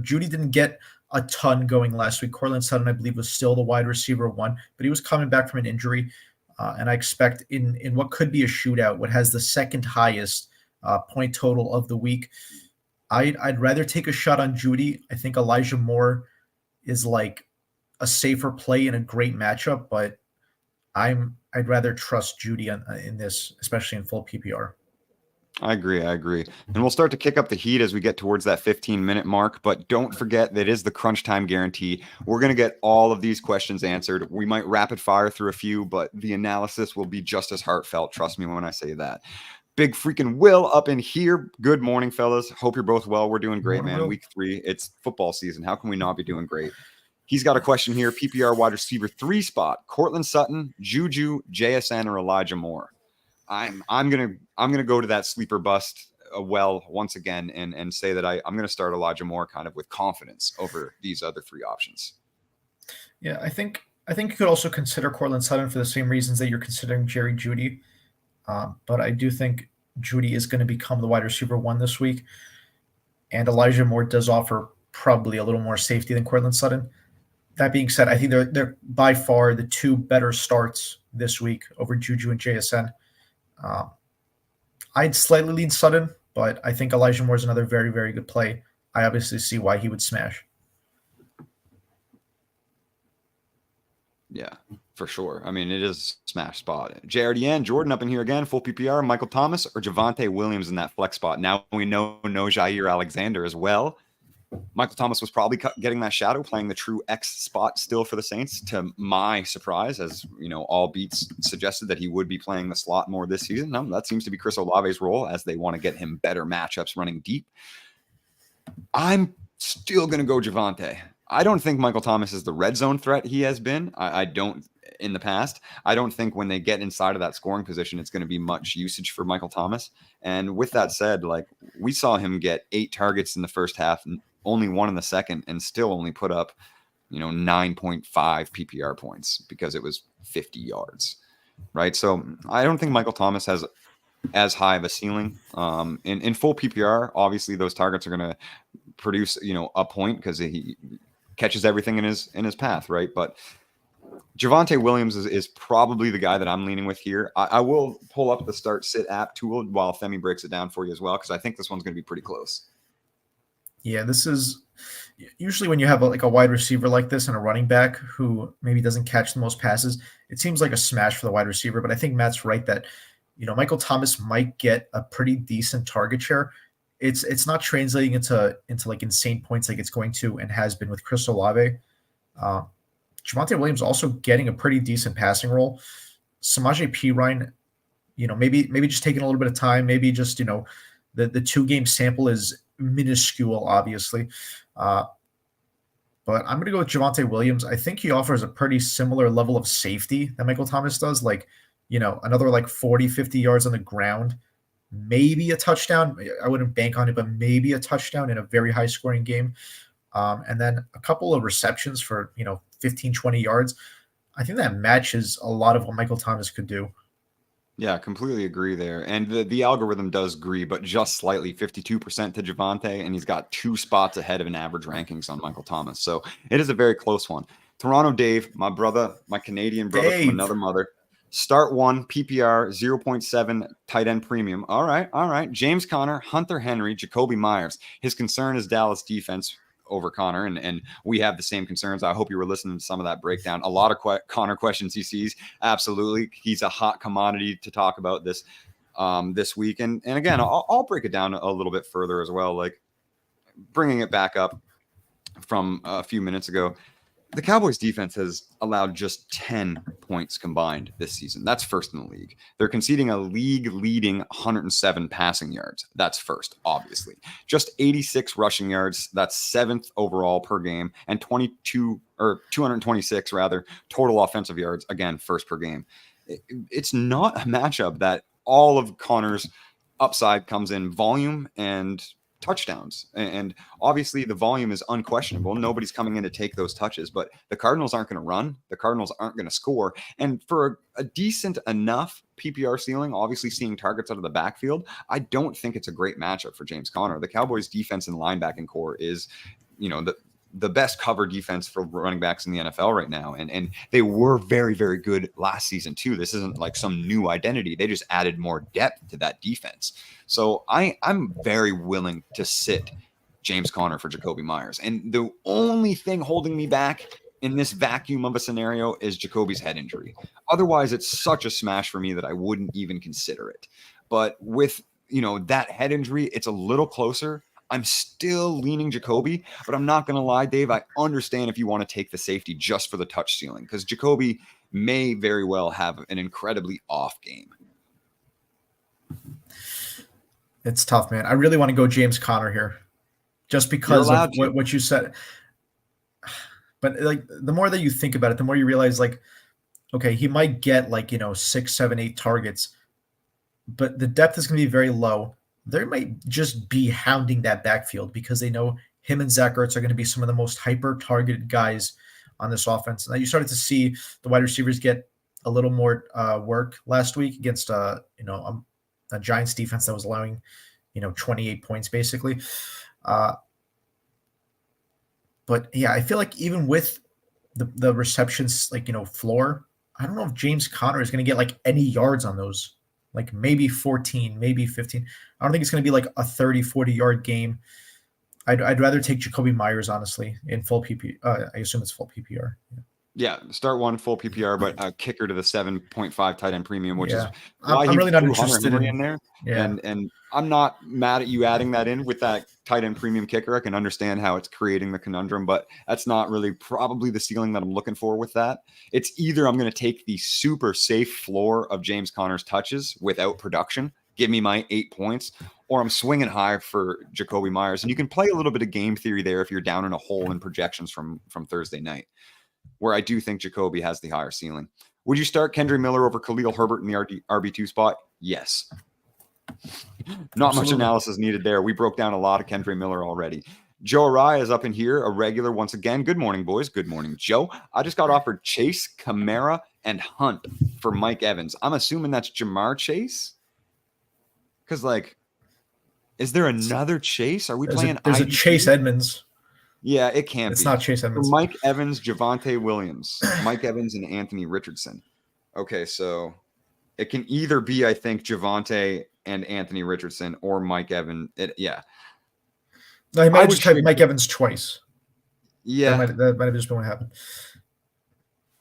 Judy didn't get a ton going last week. Courtland Sutton, I believe, was still the wide receiver 1, but he was coming back from an injury. And I expect in what could be a shootout, what has the second highest point total of the week, I'd rather take a shot on Judy. I think Elijah Moore is like a safer play in a great matchup, but I'd rather trust Judy in this, especially in full PPR. I agree. And we'll start to kick up the heat as we get towards that 15-minute mark, but don't forget that is the crunch time guarantee. We're going to get all of these questions answered. We might rapid fire through a few, but the analysis will be just as heartfelt. Trust me when I say that. Big freaking Will up in here. Good morning, fellas. Hope you're both well. We're doing great, man. Week 3. It's football season. How can we not be doing great? He's got a question here. PPR wide receiver 3 spot. Courtland Sutton, Juju, JSN, or Elijah Moore. I'm gonna go to that sleeper bust once again and say that I'm gonna start Elijah Moore kind of with confidence over these other 3 options. Yeah, I think you could also consider Courtland Sutton for the same reasons that you're considering Jerry Jeudy, but I do think Jeudy is going to become the wide receiver 1 this week, and Elijah Moore does offer probably a little more safety than Courtland Sutton. That being said, I think they're by far the 2 better starts this week over Juju and JSN. I'd slightly lean Sutton, but I think Elijah Moore is another very, very good play. I obviously see why he would smash. Yeah, For sure. I mean, it is a smash spot. JRDN, Jordan up in here again, full PPR, Michael Thomas or Javonte Williams in that flex spot. Now we know no Jair Alexander as well. Michael Thomas was probably getting that shadow, playing the true X spot still for the Saints, to my surprise, as you know, all beats suggested that he would be playing the slot more this season. No, that seems to be Chris Olave's role, as they want to get him better matchups running deep. I'm still going to go Javonte. I don't think Michael Thomas is the red zone threat he has been. I don't in the past. I don't think when they get inside of that scoring position, it's going to be much usage for Michael Thomas. And with that said, like, we saw him get 8 targets in the first half, only 1 in the second, and still only put up, 9.5 PPR points because it was 50 yards, right? So I don't think Michael Thomas has as high of a ceiling. In full PPR, obviously those targets are going to produce, a point because he catches everything in his path, right? But Javonte Williams is probably the guy that I'm leaning with here. I will pull up the start sit app tool while Themi breaks it down for you as well, because I think this one's going to be pretty close. Yeah, this is usually when you have a wide receiver like this and a running back who maybe doesn't catch the most passes, it seems like a smash for the wide receiver. But I think Matt's right that, Michael Thomas might get a pretty decent target share. It's not translating into like insane points like it's going to and has been with Chris Olave. Javonte Williams also getting a pretty decent passing role. Samaje Perine, maybe just taking a little bit of time, maybe just, the 2-game sample is minuscule, obviously. But I'm going to go with Javonte Williams. I think he offers a pretty similar level of safety that Michael Thomas does, like, another like 40, 50 yards on the ground, maybe a touchdown. I wouldn't bank on it, but maybe a touchdown in a very high scoring game. And then a couple of receptions for, 15, 20 yards. I think that matches a lot of what Michael Thomas could do. Yeah, completely agree there. And the algorithm does agree, but just slightly, 52% to Javonte, and he's got 2 spots ahead of an average rankings on Michael Thomas. So it is a very close one. Toronto Dave, my brother, my Canadian brother from another mother. Start 1, PPR, 0.7, tight end premium. All right. James Conner, Hunter Henry, Jacoby Myers. His concern is Dallas defense over Connor, and we have the same concerns. I hope you were listening to some of that breakdown. A lot of Connor questions he sees. Absolutely. He's a hot commodity to talk about this week. And again, I'll break it down a little bit further as well, like bringing it back up from a few minutes ago. The Cowboys defense has allowed just 10 points combined this season. That's first in the league. They're conceding a league-leading 107 passing yards. That's first, obviously. Just 86 rushing yards. That's 7th overall per game, and 226 total offensive yards. Again, first per game. It's not a matchup that all of Connor's upside comes in volume and touchdowns, and obviously the volume is unquestionable. Nobody's coming in to take those touches, but the Cardinals aren't going to run. The Cardinals aren't going to score. And for a decent enough PPR ceiling, obviously seeing targets out of the backfield, I don't think it's a great matchup for James Conner. The Cowboys defense and linebacking core is, the best cover defense for running backs in the NFL right now. And they were very, very good last season too. This isn't like some new identity. They just added more depth to that defense. So I'm very willing to sit James Conner for Jacoby Myers. And the only thing holding me back in this vacuum of a scenario is Jacoby's head injury. Otherwise, it's such a smash for me that I wouldn't even consider it. But with, that head injury, it's a little closer. I'm still leaning Jacoby, but I'm not going to lie, Dave. I understand if you want to take the safety just for the touch ceiling, because Jacoby may very well have an incredibly off game. It's tough, man. I really want to go James Conner here just because of what you said. But like the more that you think about it, the more you realize like, okay, he might get 6, 7, 8 targets, but the depth is going to be very low. They might just be hounding that backfield because they know him and Zach Ertz are going to be some of the most hyper-targeted guys on this offense. And you started to see the wide receivers get a little more work last week against a Giants defense that was allowing 28 points basically. But yeah, I feel like even with the receptions floor, I don't know if James Conner is going to get any yards on those. Like maybe 14, maybe 15. I don't think it's going to be like a 30, 40-yard game. I'd rather take Jacoby Myers, honestly, in full PPR. I assume it's full PPR. Yeah. Yeah, start one full PPR, but a kicker to the 7.5 tight end premium, which is why I'm he really not threw Hunter interested Henry in. in there. Yeah, And I'm not mad at you adding that in with that tight end premium kicker. I can understand how it's creating the conundrum, but that's not really probably the ceiling that I'm looking for with that. It's either I'm going to take the super safe floor of James Conner's touches without production, give me my 8 points, or I'm swinging high for Jacoby Myers. And you can play a little bit of game theory there if you're down in a hole in projections from Thursday night, where I do think Jacoby has the higher ceiling. Would you start Kendry Miller over Khalil Herbert in the RB2 spot? Yes. Not much analysis needed there. We broke down a lot of Kendry Miller already. Joe Araya is up in here, a regular once again. Good morning, boys. Good morning, Joe. I just got offered Chase, Kamara, and Hunt for Mike Evans. I'm assuming that's Jamar Chase? Because, like, is there another Chase? Are we playing There's a Chase Edmonds. Yeah, it can't be. It's not Chase Edmonds. For Mike Evans, Javonte Williams, Mike Evans, and Anthony Richardson. Okay, so it can either be, I think, Javonte and Anthony Richardson or Mike Evans. Yeah. No, he might have just typed Mike Evans twice. Yeah. That might have just been what happened.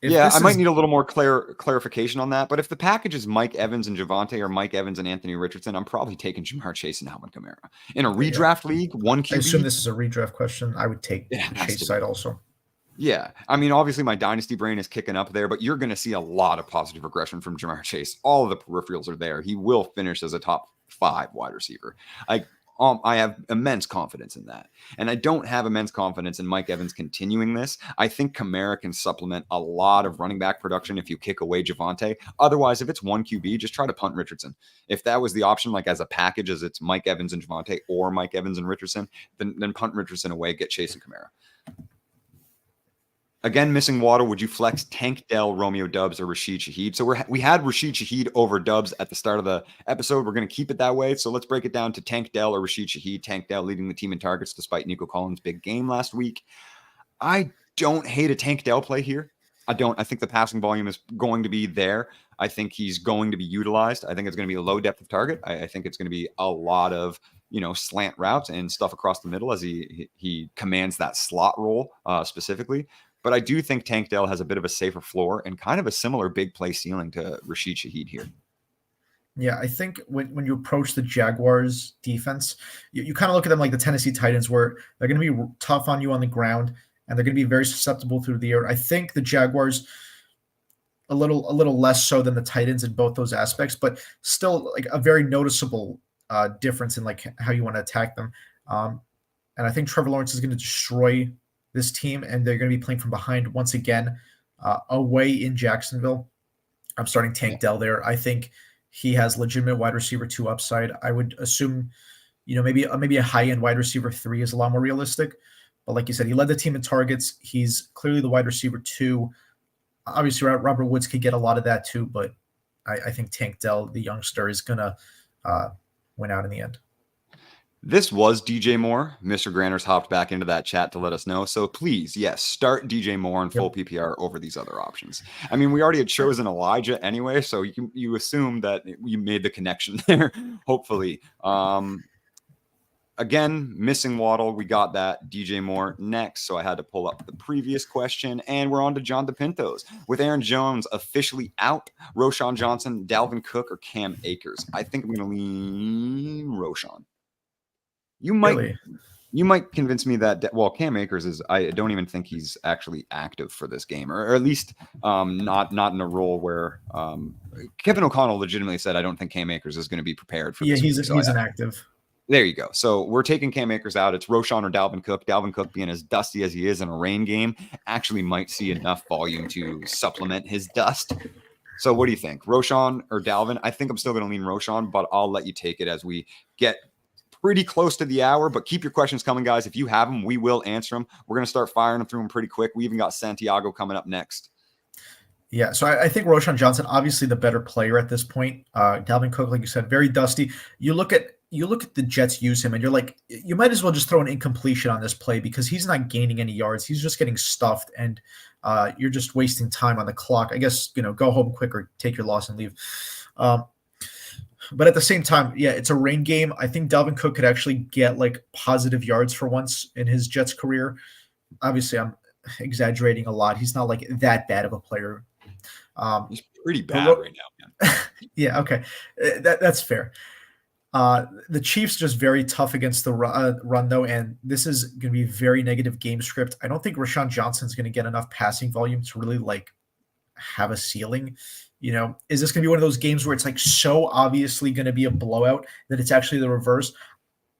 I might need a little more clarification on that. But if the package is Mike Evans and Javonte or Mike Evans and Anthony Richardson, I'm probably taking Jamar Chase and Alvin Kamara. In a redraft league, one QB. I assume this is a redraft question. I would take Chase side also. Yeah. I mean, obviously my dynasty brain is kicking up there, but you're going to see a lot of positive regression from Jamar Chase. All of the peripherals are there. He will finish as a top 5 wide receiver. I have immense confidence in that. And I don't have immense confidence in Mike Evans continuing this. I think Kamara can supplement a lot of running back production if you kick away Javonte. Otherwise, if it's one QB, just try to punt Richardson. If that was the option, like as a package, as it's Mike Evans and Javonte or Mike Evans and Richardson, then punt Richardson away, get Chase and Kamara. Again, missing Waddle. Would you flex Tank Dell, Romeo Dubs, or Rashid Shaheed? So we had Rashid Shaheed over Dubs at the start of the episode. We're going to keep it that way. So let's break it down to Tank Dell or Rashid Shaheed. Tank Dell leading the team in targets despite Nico Collins' big game last week. I don't hate a Tank Dell play here. I think the passing volume is going to be there. I think he's going to be utilized. I think it's going to be a low depth of target. I think it's going to be a lot of slant routes and stuff across the middle as he commands that slot role specifically. But I do think Tank Dell has a bit of a safer floor and kind of a similar big play ceiling to Rashid Shaheed here. Yeah, I think when you approach the Jaguars defense, you kind of look at them like the Tennessee Titans, where they're going to be tough on you on the ground and they're going to be very susceptible through the air. I think the Jaguars a little less so than the Titans in both those aspects, but still like a very noticeable difference in like how you want to attack them. And I think Trevor Lawrence is going to destroy this team, and they're going to be playing from behind once again, away in Jacksonville. I'm starting Tank Dell there. I think he has legitimate wide receiver 2 upside. I would assume, maybe a high-end wide receiver 3 is a lot more realistic. But like you said, he led the team in targets. He's clearly the wide receiver 2. Obviously, Robert Woods could get a lot of that too, but I think Tank Dell, the youngster, is going to win out in the end. This was DJ Moore. Mr. Granners hopped back into that chat to let us know. So please, yes, start DJ Moore in full PPR over these other options. I mean, we already had chosen Elijah anyway, so you assume that you made the connection there, hopefully. Again, missing Waddle. We got that. DJ Moore next. So I had to pull up the previous question. And we're on to John DePintos. With Aaron Jones officially out, Roshan Johnson, Dalvin Cook, or Cam Akers? I think I'm going to lean Roshan. You might convince me that, Cam Akers I don't even think he's actually active for this game, or at least not in a role where Kevin O'Connell legitimately said, I don't think Cam Akers is going to be prepared for this. He's inactive. There you go. So we're taking Cam Akers out. It's Roshan or Dalvin Cook. Dalvin Cook, being as dusty as he is in a rain game, actually might see enough volume to supplement his dust. So what do you think? Roshan or Dalvin? I think I'm still going to lean Roshan, but I'll let you take it as we get pretty close to the hour. But keep your questions coming, guys. If you have them, we will answer them. We're going to start firing them through them pretty quick. We even got Santiago coming up next. Yeah, so I think Roshan Johnson, obviously the better player at this point. Dalvin Cook, like you said, very dusty. You look at the Jets use him, and you're like, you might as well just throw an incompletion on this play because he's not gaining any yards. He's just getting stuffed, and you're just wasting time on the clock. I guess, go home quick or take your loss and leave. But at the same time, yeah, it's a rain game. I think Dalvin Cook could actually get like positive yards for once in his Jets career. Obviously, exaggerating a lot. He's not like that bad of a player. He's pretty bad right now, man. Yeah, okay. That's fair. The Chiefs just very tough against the run, though, and this is going to be very negative game script. I don't think Rashawn Johnson's going to get enough passing volume to really like have a ceiling. Is this going to be one of those games where it's like so obviously going to be a blowout that it's actually the reverse?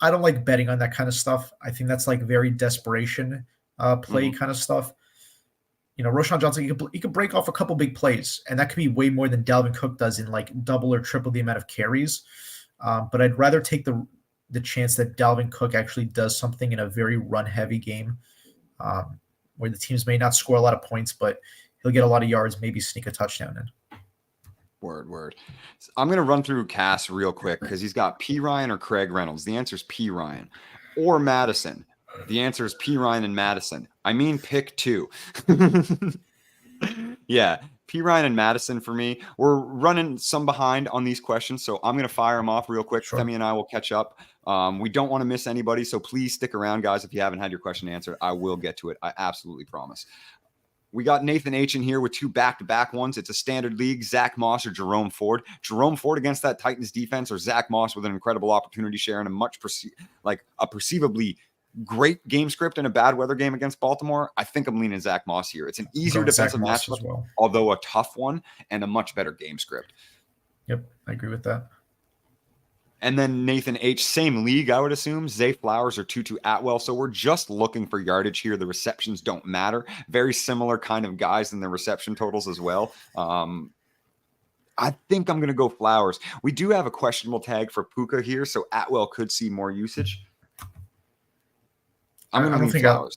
I don't like betting on that kind of stuff. I think that's like very desperation play kind of stuff. Rashawn Johnson, he could break off a couple big plays, and that could be way more than Dalvin Cook does in like double or triple the amount of carries. But I'd rather take the chance that Dalvin Cook actually does something in a very run-heavy game where the teams may not score a lot of points, but he'll get a lot of yards, maybe sneak a touchdown in. Word. I'm going to run through Cass real quick because he's got P. Ryan or Craig Reynolds. The answer is P. Ryan. Or Madison. The answer is P. Ryan and Madison. I mean, pick two. Yeah, P. Ryan and Madison for me. We're running some behind on these questions, so I'm going to fire them off real quick. Sure. Themi and I will catch up. We don't want to miss anybody, so please stick around, guys. If you haven't had your question answered, I will get to it. I absolutely promise. We got Nathan H. in here with two back-to-back ones. It's a standard league, Zach Moss or Jerome Ford. Jerome Ford against that Titans defense, or Zach Moss with an incredible opportunity share and a perceivably great game script in a bad weather game against Baltimore. I think I'm leaning Zach Moss here. It's an easier defensive matchup, well, although a tough one, and a much better game script. Yep, I agree with that. And then Nathan H., same league, I would assume. Zay Flowers or Tutu Atwell. So we're just looking for yardage here. The receptions don't matter. Very similar kind of guys in the reception totals as well. I think I'm going to go Flowers. We do have a questionable tag for Puka here, so Atwell could see more usage. I'm going to lean Flowers.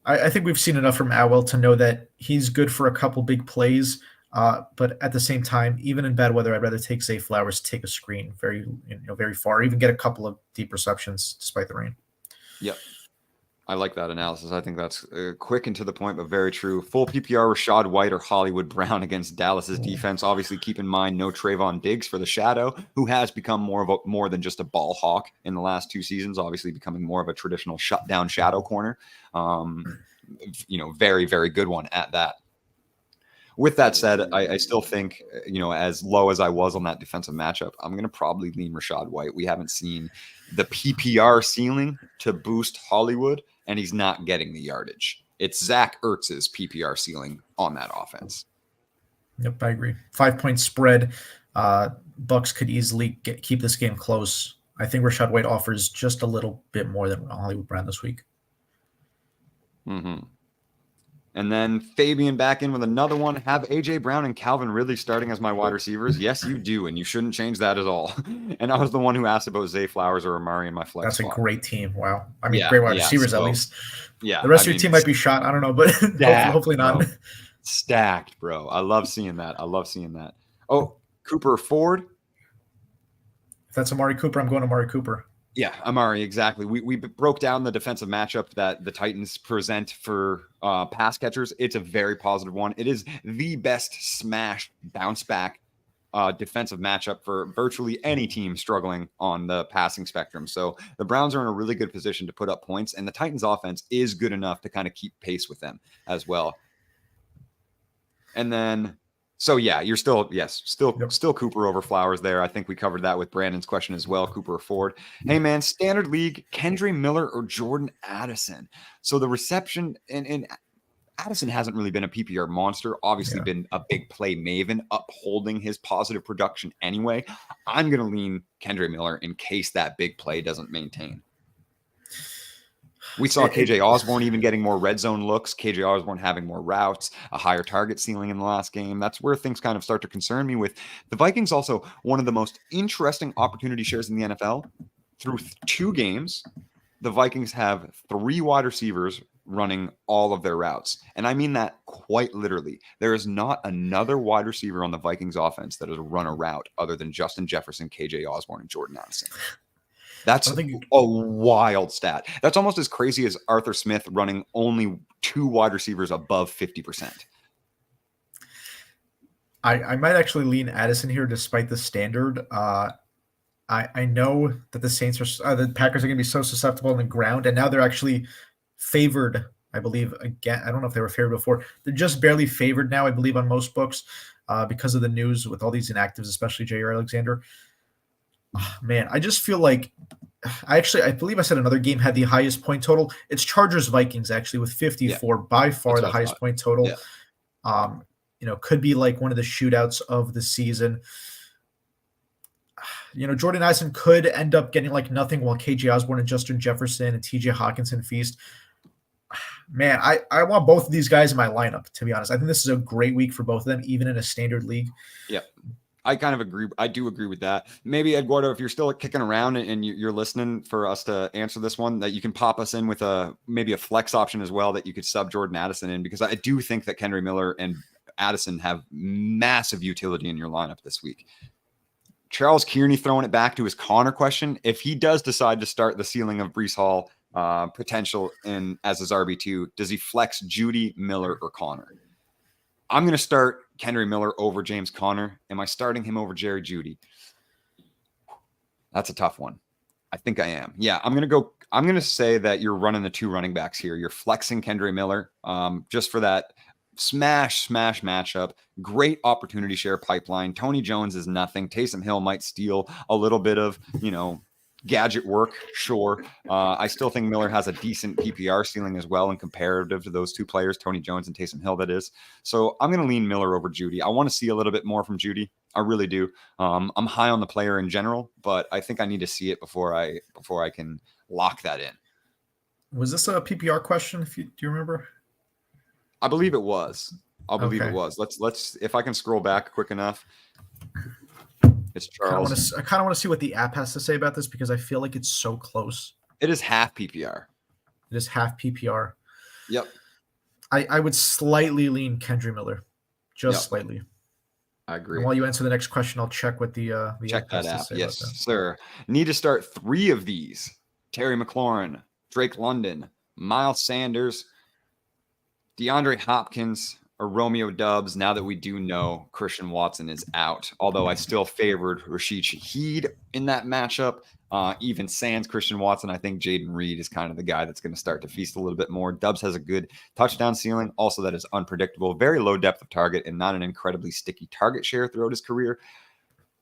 I think we've seen enough from Atwell to know that he's good for a couple big plays. But at the same time, even in bad weather, I'd rather take Zay Flowers, take a screen very far, even get a couple of deep receptions despite the rain. Yep. I like that analysis. I think that's quick and to the point, but very true. Full PPR, Rachaad White or Hollywood Brown against Dallas's defense. Obviously, keep in mind no Trayvon Diggs for the shadow, who has become more than just a ball hawk in the last 2 seasons. Obviously, becoming more of a traditional shutdown shadow corner. Very, very good one at that. With that said, I still think, as low as I was on that defensive matchup, I'm going to probably lean Rachaad White. We haven't seen the PPR ceiling to boost Hollywood, and he's not getting the yardage. It's Zach Ertz's PPR ceiling on that offense. Yep, I agree. 5-point spread. Bucks could easily keep this game close. I think Rachaad White offers just a little bit more than Hollywood Brown this week. Mm-hmm. And then Fabian back in with another one. Have A.J. Brown and Calvin Ridley starting as my wide receivers? Yes, you do, and you shouldn't change that at all. And I was the one who asked about Zay Flowers or Amari in my flex That's spot. A great team. Wow. I mean, great wide receivers at least. Yeah. The rest of your team might be shot. I don't know, but hopefully not. Bro. Stacked, bro. I love seeing that. Oh, Cooper Ford. If that's Amari Cooper, I'm going Amari Cooper. Yeah, Amari, exactly. We broke down the defensive matchup that the Titans present for pass catchers. It's a very positive one. It is the best smash bounce back defensive matchup for virtually any team struggling on the passing spectrum. So the Browns are in a really good position to put up points, and the Titans offense is good enough to kind of keep pace with them as well. And then, so yeah, you're still Cooper over Flowers there. I think we covered that with Brandon's question as well. Cooper or Ford. Hey man, standard league, Kendre Miller or Jordan Addison. So the reception and Addison hasn't really been a PPR monster. Obviously been a big play maven, upholding his positive production anyway. I'm going to lean Kendre Miller in case that big play doesn't maintain. We saw KJ Osborne even getting more red zone looks, KJ Osborne having more routes, a higher target ceiling in the last game. That's where things kind of start to concern me with the Vikings. Also, one of the most interesting opportunity shares in the NFL. Through 2 games, the Vikings have 3 wide receivers running all of their routes. And I mean that quite literally. There is not another wide receiver on the Vikings offense that has run a route other than Justin Jefferson, KJ Osborne, and Jordan Addison. That's a wild stat. That's almost as crazy as Arthur Smith running only 2 wide receivers above 50%. I might actually lean Addison here despite the standard. I know that the Packers are going to be so susceptible on the ground, and now they're actually favored. I believe, again, I don't know if they were favored before. They're just barely favored now, I believe, on most books because of the news with all these inactives, especially Jair Alexander. Man, I just feel like I believe I said another game had the highest point total. It's Chargers Vikings actually with 54, by far the highest point total. Could be like one of the shootouts of the season. Jordan Addison could end up getting like nothing while KJ Osborne and Justin Jefferson and TJ Hawkinson feast. Man, I want both of these guys in my lineup, to be honest. I think this is a great week for both of them, even in a standard league. Yeah. I kind of agree. I do agree with that. Maybe, Eduardo, if you're still kicking around and you're listening for us to answer this one, that you can pop us in with maybe a flex option as well that you could sub Jordan Addison in, because I do think that Kendry Miller and Addison have massive utility in your lineup this week. Charles Kearney throwing it back to his Connor question. If he does decide to start the ceiling of Breece Hall potential as his RB2, does he flex Judy, Miller, or Connor? I'm going to start Kendry Miller over James Conner. Am I starting him over Jerry Jeudy? That's a tough one. I think I am. Yeah, I'm going to say that you're running the 2 running backs here. You're flexing Kendry Miller just for that smash matchup. Great opportunity share pipeline. Tony Jones is nothing. Taysom Hill might steal a little bit of, gadget work. Sure. I still think Miller has a decent PPR ceiling as well in comparative to those 2 players, Tony Jones and Taysom Hill, that is. So I'm going to lean Miller over Jeudy. I want to see a little bit more from Jeudy. I really do. I'm high on the player in general, but I think I need to see it before I can lock that in. Was this a PPR question? Do you remember? I believe it was. It was. Let's if I can scroll back quick enough. It's Charles. I kind of want to see what the app has to say about this because I feel like it's so close. It is half PPR. It is half PPR. Yep. I would slightly lean Kendry Miller, slightly. I agree. And while you answer the next question, I'll check what the check that app. Yes, sir. Need to start 3 of these: Terry McLaurin, Drake London, Miles Sanders, DeAndre Hopkins, or Romeo Doubs, now that we do know Christian Watson is out. Although I still favored Rashid Shaheed in that matchup. Even sans Christian Watson, I think Jaden Reed is kind of the guy that's going to start to feast a little bit more. Doubs has a good touchdown ceiling. Also, that is unpredictable. Very low depth of target and not an incredibly sticky target share throughout his career.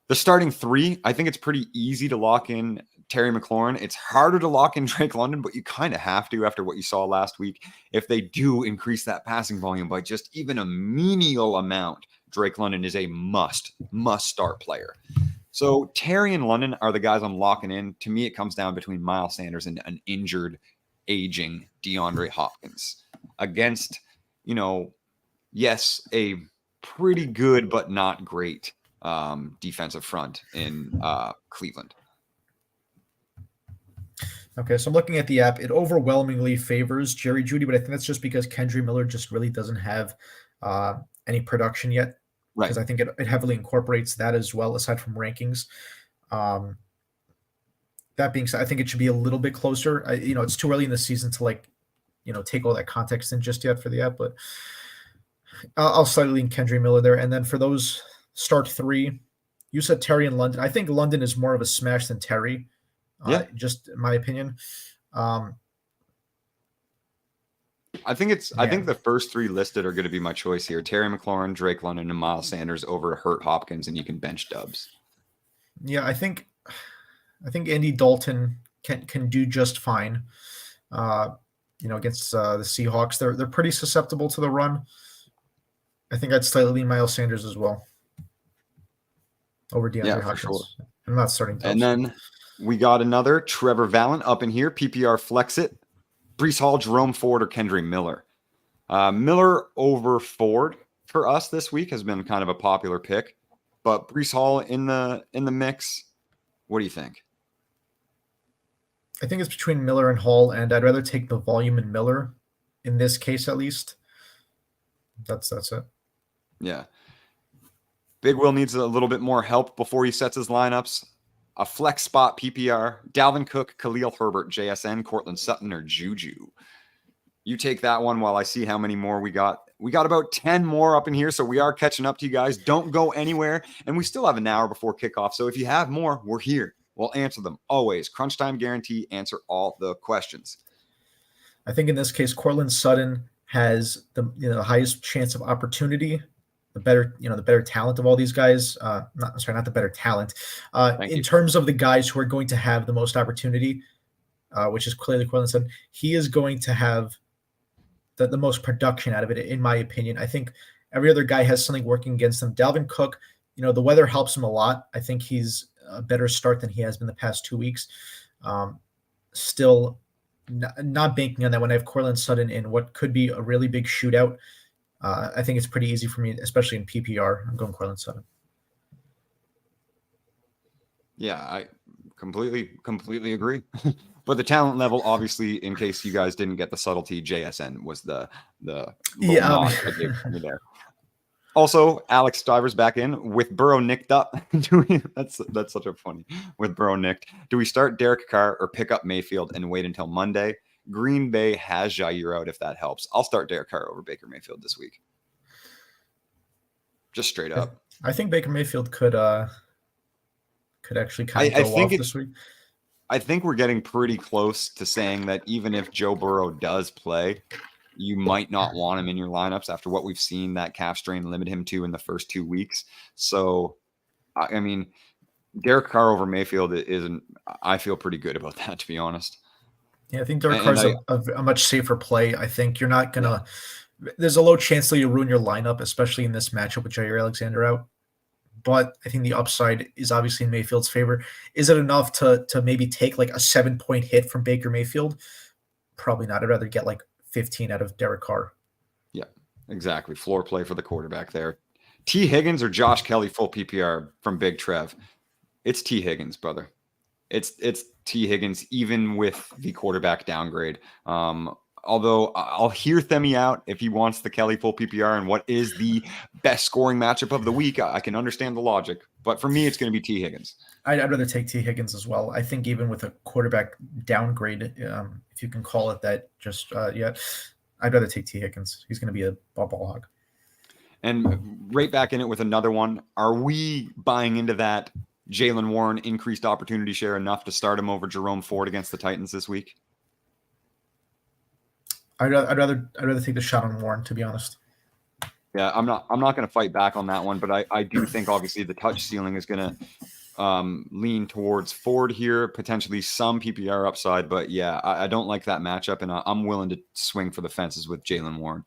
The starting 3, I think it's pretty easy to lock in Terry McLaurin. It's harder to lock in Drake London, but you kind of have to after what you saw last week. If they do increase that passing volume by just even a menial amount, Drake London is a must start player. So Terry and London are the guys I'm locking in. To me, it comes down between Miles Sanders and an injured, aging DeAndre Hopkins against, yes, a pretty good but not great defensive front in Cleveland. Okay, so I'm looking at the app. It overwhelmingly favors Jerry Jeudy, but I think that's just because Kendry Miller just really doesn't have any production yet. Right. Because I think it heavily incorporates that as well, aside from rankings. That being said, I think it should be a little bit closer. It's too early in the season to take all that context in just yet for the app, but I'll slightly lean Kendry Miller there. And then for those start 3, you said Terry and London. I think London is more of a smash than Terry. Just in my opinion. I think the first 3 listed are going to be my choice here: Terry McLaurin, Drake London, and Miles Sanders over Hurt Hopkins, and you can bench Doubs. Yeah, I think Andy Dalton can do just fine. Against the Seahawks, they're pretty susceptible to the run. I think I'd slightly lean Miles Sanders as well over DeAndre Hopkins. For sure. I'm not starting Doubs. And then we got another Trevor Valent up in here. PPR flex it. Breece Hall, Jerome Ford, or Kendry Miller. Miller over Ford for us this week has been kind of a popular pick, but Breece Hall in the mix. What do you think? I think it's between Miller and Hall, and I'd rather take the volume in Miller in this case, at least. That's it. Yeah. Big Will needs a little bit more help before he sets his lineups. A flex spot PPR: Dalvin Cook, Khalil Herbert, JSN, Cortland Sutton, or Juju. You take that one while I see how many more we got. We got about 10 more up in here, so we are catching up to you guys. Don't go anywhere, and we still have an hour before kickoff, so if you have more, we're here. We'll answer them always. Crunch time guarantee, answer all the questions. I think in this case, Cortland Sutton has the highest chance of opportunity, the better talent of all these guys. Not the better talent. In terms of the guys who are going to have the most opportunity, which is clearly Cortland Sutton, he is going to have the most production out of it, in my opinion. I think every other guy has something working against them. Dalvin Cook, the weather helps him a lot. I think he's a better start than he has been the past 2 weeks. Still not banking on that when I have Cortland Sutton in what could be a really big shootout. I think it's pretty easy for me, especially in PPR. I'm going Cortland Sutton. Yeah, I completely agree. But the talent level, obviously, in case you guys didn't get the subtlety, JSN was the nod I gave me there. Also, Alex Stivers back in with Burrow nicked up. That's such a funny. With Burrow nicked, do we start Derek Carr or pick up Mayfield and wait until Monday? Green Bay has Jair out if that helps. I'll start Derek Carr over Baker Mayfield this week. Just straight up. I think Baker Mayfield could actually kind of go off this week. I think we're getting pretty close to saying that even if Joe Burrow does play, you might not want him in your lineups after what we've seen that calf strain limit him to in the first 2 weeks. So, I mean, Derek Carr over Mayfield isn't. I feel pretty good about that, to be honest. Yeah, I think Derek Carr's a much safer play. I think you're not gonna. There's a low chance that you ruin your lineup, especially in this matchup with Jair Alexander out. But I think the upside is obviously in Mayfield's favor. Is it enough to maybe take like a 7-point hit from Baker Mayfield? Probably not. I'd rather get like 15 out of Derek Carr. Yeah, exactly. Floor play for the quarterback there. T. Higgins or Josh Kelly full PPR from Big Trev. It's T. Higgins, brother. It's T. Higgins, even with the quarterback downgrade. Although I'll hear Themi out if he wants the Kelly full PPR and what is the best scoring matchup of the week. I can understand the logic, but for me, it's going to be T. Higgins. I'd rather take T. Higgins as well. I think even with a quarterback downgrade, if you can call it that, I'd rather take T. Higgins. He's going to be a ball hog. And right back in it with another one. Are we buying into that Jaylen Warren increased opportunity share enough to start him over Jerome Ford against the Titans this week? I'd rather take the shot on Warren, to be honest. Yeah, I'm not going to fight back on that one, but I do think obviously the touch ceiling is going to lean towards Ford here, potentially some PPR upside, but yeah, I don't like that matchup, and I'm willing to swing for the fences with Jaylen Warren.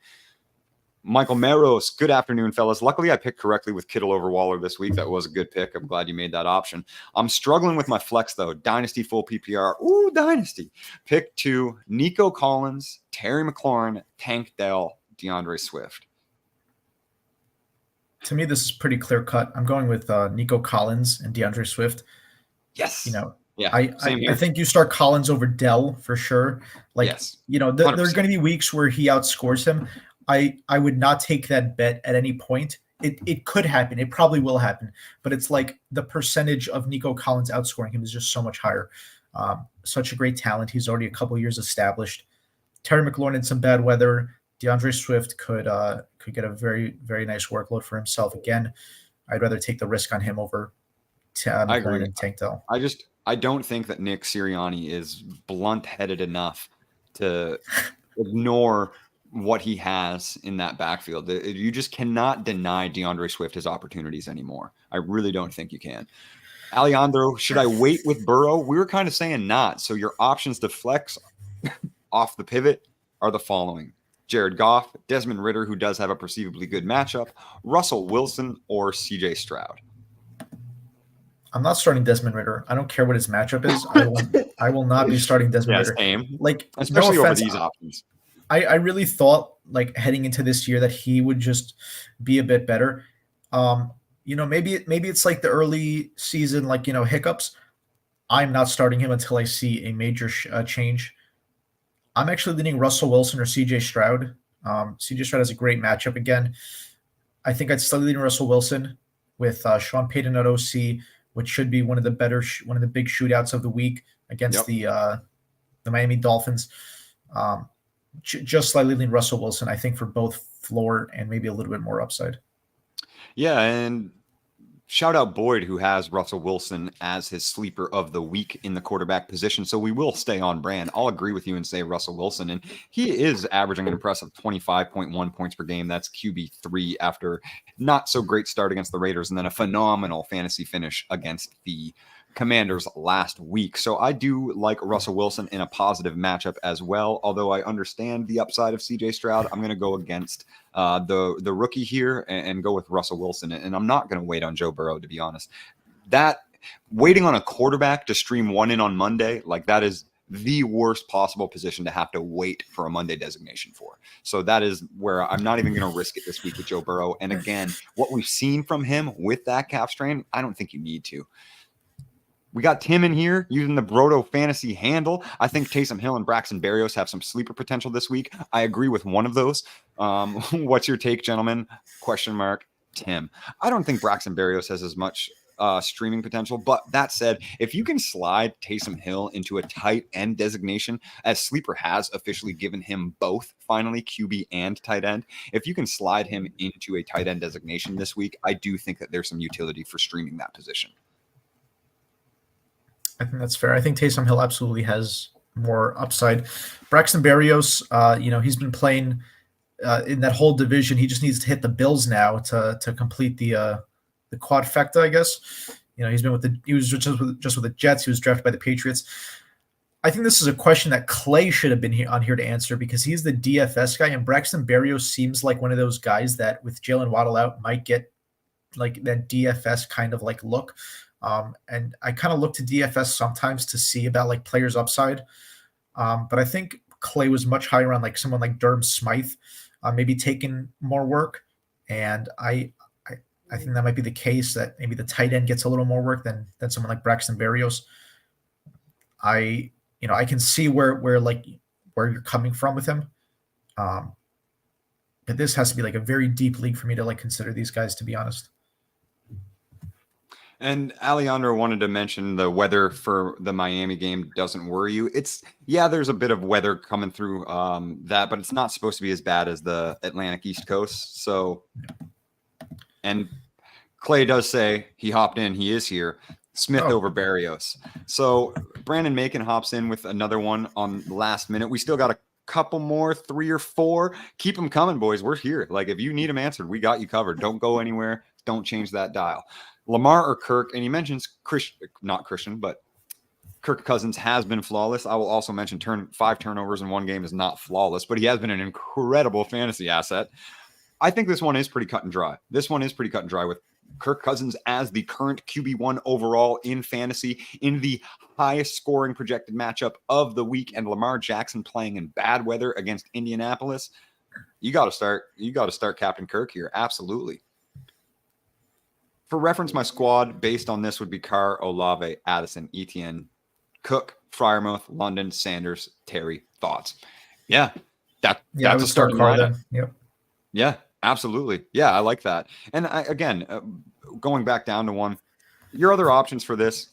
Michael Meros, good afternoon, fellas. Luckily, I picked correctly with Kittle over Waller this week. That was a good pick. I'm glad you made that option. I'm struggling with my flex, though. Dynasty full PPR. Ooh, Dynasty. Pick 2, Nico Collins, Terry McLaurin, Tank Dell, DeAndre Swift. To me, this is pretty clear cut. I'm going with Nico Collins and DeAndre Swift. Yes. Yeah, I think you start Collins over Dell for sure. Yes. There's going to be weeks where he outscores him. I would not take that bet at any point. It could happen. It probably will happen. But it's like the percentage of Nico Collins outscoring him is just so much higher. Such a great talent. He's already a couple years established. Terry McLaurin in some bad weather. DeAndre Swift could get a very, very nice workload for himself. Again, I'd rather take the risk on him over McLaurin and Tank Dell. I don't think that Nick Sirianni is blunt-headed enough to ignore what he has in that backfield. You just cannot deny DeAndre Swift his opportunities anymore. I really don't think you can. Alejandro, should I wait with Burrow? We were kind of saying not. So your options to flex off the pivot are the following: Jared Goff, Desmond Ridder, who does have a perceivably good matchup, Russell Wilson, or CJ Stroud. I'm not starting Desmond Ridder. I don't care what his matchup is. I will not be starting Desmond Ridder. Same. Like, especially over these options. I really thought, like, heading into this year that he would just be a bit better. Maybe it's like the early season, hiccups. I'm not starting him until I see a major change. I'm actually leaning Russell Wilson or CJ Stroud. CJ Stroud has a great matchup again. I think I'd still lean Russell Wilson with Sean Payton at OC, which should be one of the big shootouts of the week against the Miami Dolphins. Just slightly lean Russell Wilson, I think, for both floor and maybe a little bit more upside. Yeah, and shout out Boyd, who has Russell Wilson as his sleeper of the week in the quarterback position. So we will stay on brand. I'll agree with you and say Russell Wilson. And he is averaging an impressive 25.1 points per game. That's QB3 after not so great start against the Raiders and then a phenomenal fantasy finish against the Commanders last week. So I do like Russell Wilson in a positive matchup as well. Although I understand the upside of CJ Stroud, I'm going to go against the rookie here and go with Russell Wilson. And I'm not going to wait on Joe Burrow, to be honest. That waiting on a quarterback to stream one in on Monday, like that is the worst possible position to have to wait for a Monday designation for. So that is where I'm not even going to risk it this week with Joe Burrow. And again, what we've seen from him with that calf strain, I don't think you need to. We got Tim in here using the Brodo fantasy handle. I think Taysom Hill and Braxton Berrios have some sleeper potential this week. I agree with one of those. What's your take, gentlemen? Question mark, Tim. I don't think Braxton Berrios has as much streaming potential, but that said, if you can slide Taysom Hill into a tight end designation, as Sleeper has officially given him both, finally, QB and tight end, if you can slide him into a tight end designation this week, I do think that there's some utility for streaming that position. I think that's fair. I think Taysom Hill absolutely has more upside. Braxton Berrios, he's been playing in that whole division. He just needs to hit the Bills now to complete the quadfecta, I guess. He was just with the Jets. He was drafted by the Patriots. I think this is a question that Clay should have been on here to answer because he's the DFS guy, and Braxton Berrios seems like one of those guys that with Jalen Waddle out might get like that DFS kind of like look. And I kind of look to DFS sometimes to see about like players' upside. But I think Clay was much higher on like someone like Durham Smythe, maybe taking more work. And I think that might be the case that maybe the tight end gets a little more work than someone like Braxton Berrios. I can see where you're coming from with him. But this has to be like a very deep league for me to like consider these guys, to be honest. And Alejandro wanted to mention the weather for the Miami game doesn't worry you. There's a bit of weather coming through that, but it's not supposed to be as bad as the Atlantic East Coast. So, and Clay does say he hopped in. He is here. Smith over Berrios. So Brandon Macon hops in with another one on the last minute. We still got a couple more, 3 or 4. Keep them coming, boys. We're here. Like if you need them answered, we got you covered. Don't go anywhere. Don't change that dial. Lamar or Kirk, and he mentions not Christian, but Kirk Cousins has been flawless. I will also mention 5 turnovers in one game is not flawless, but he has been an incredible fantasy asset. I think this one is pretty cut and dry. With Kirk Cousins as the current QB1 overall in fantasy in the highest scoring projected matchup of the week, and Lamar Jackson playing in bad weather against Indianapolis. You got to start Captain Kirk here. Absolutely. For reference, my squad based on this would be Carr, Olave, Addison, Etienne, Cook, Freiermuth, London, Sanders, Terry. Thoughts? That's a starting lineup. Yep. Yeah, absolutely. Yeah, I like that. And going back down to one, your other options for this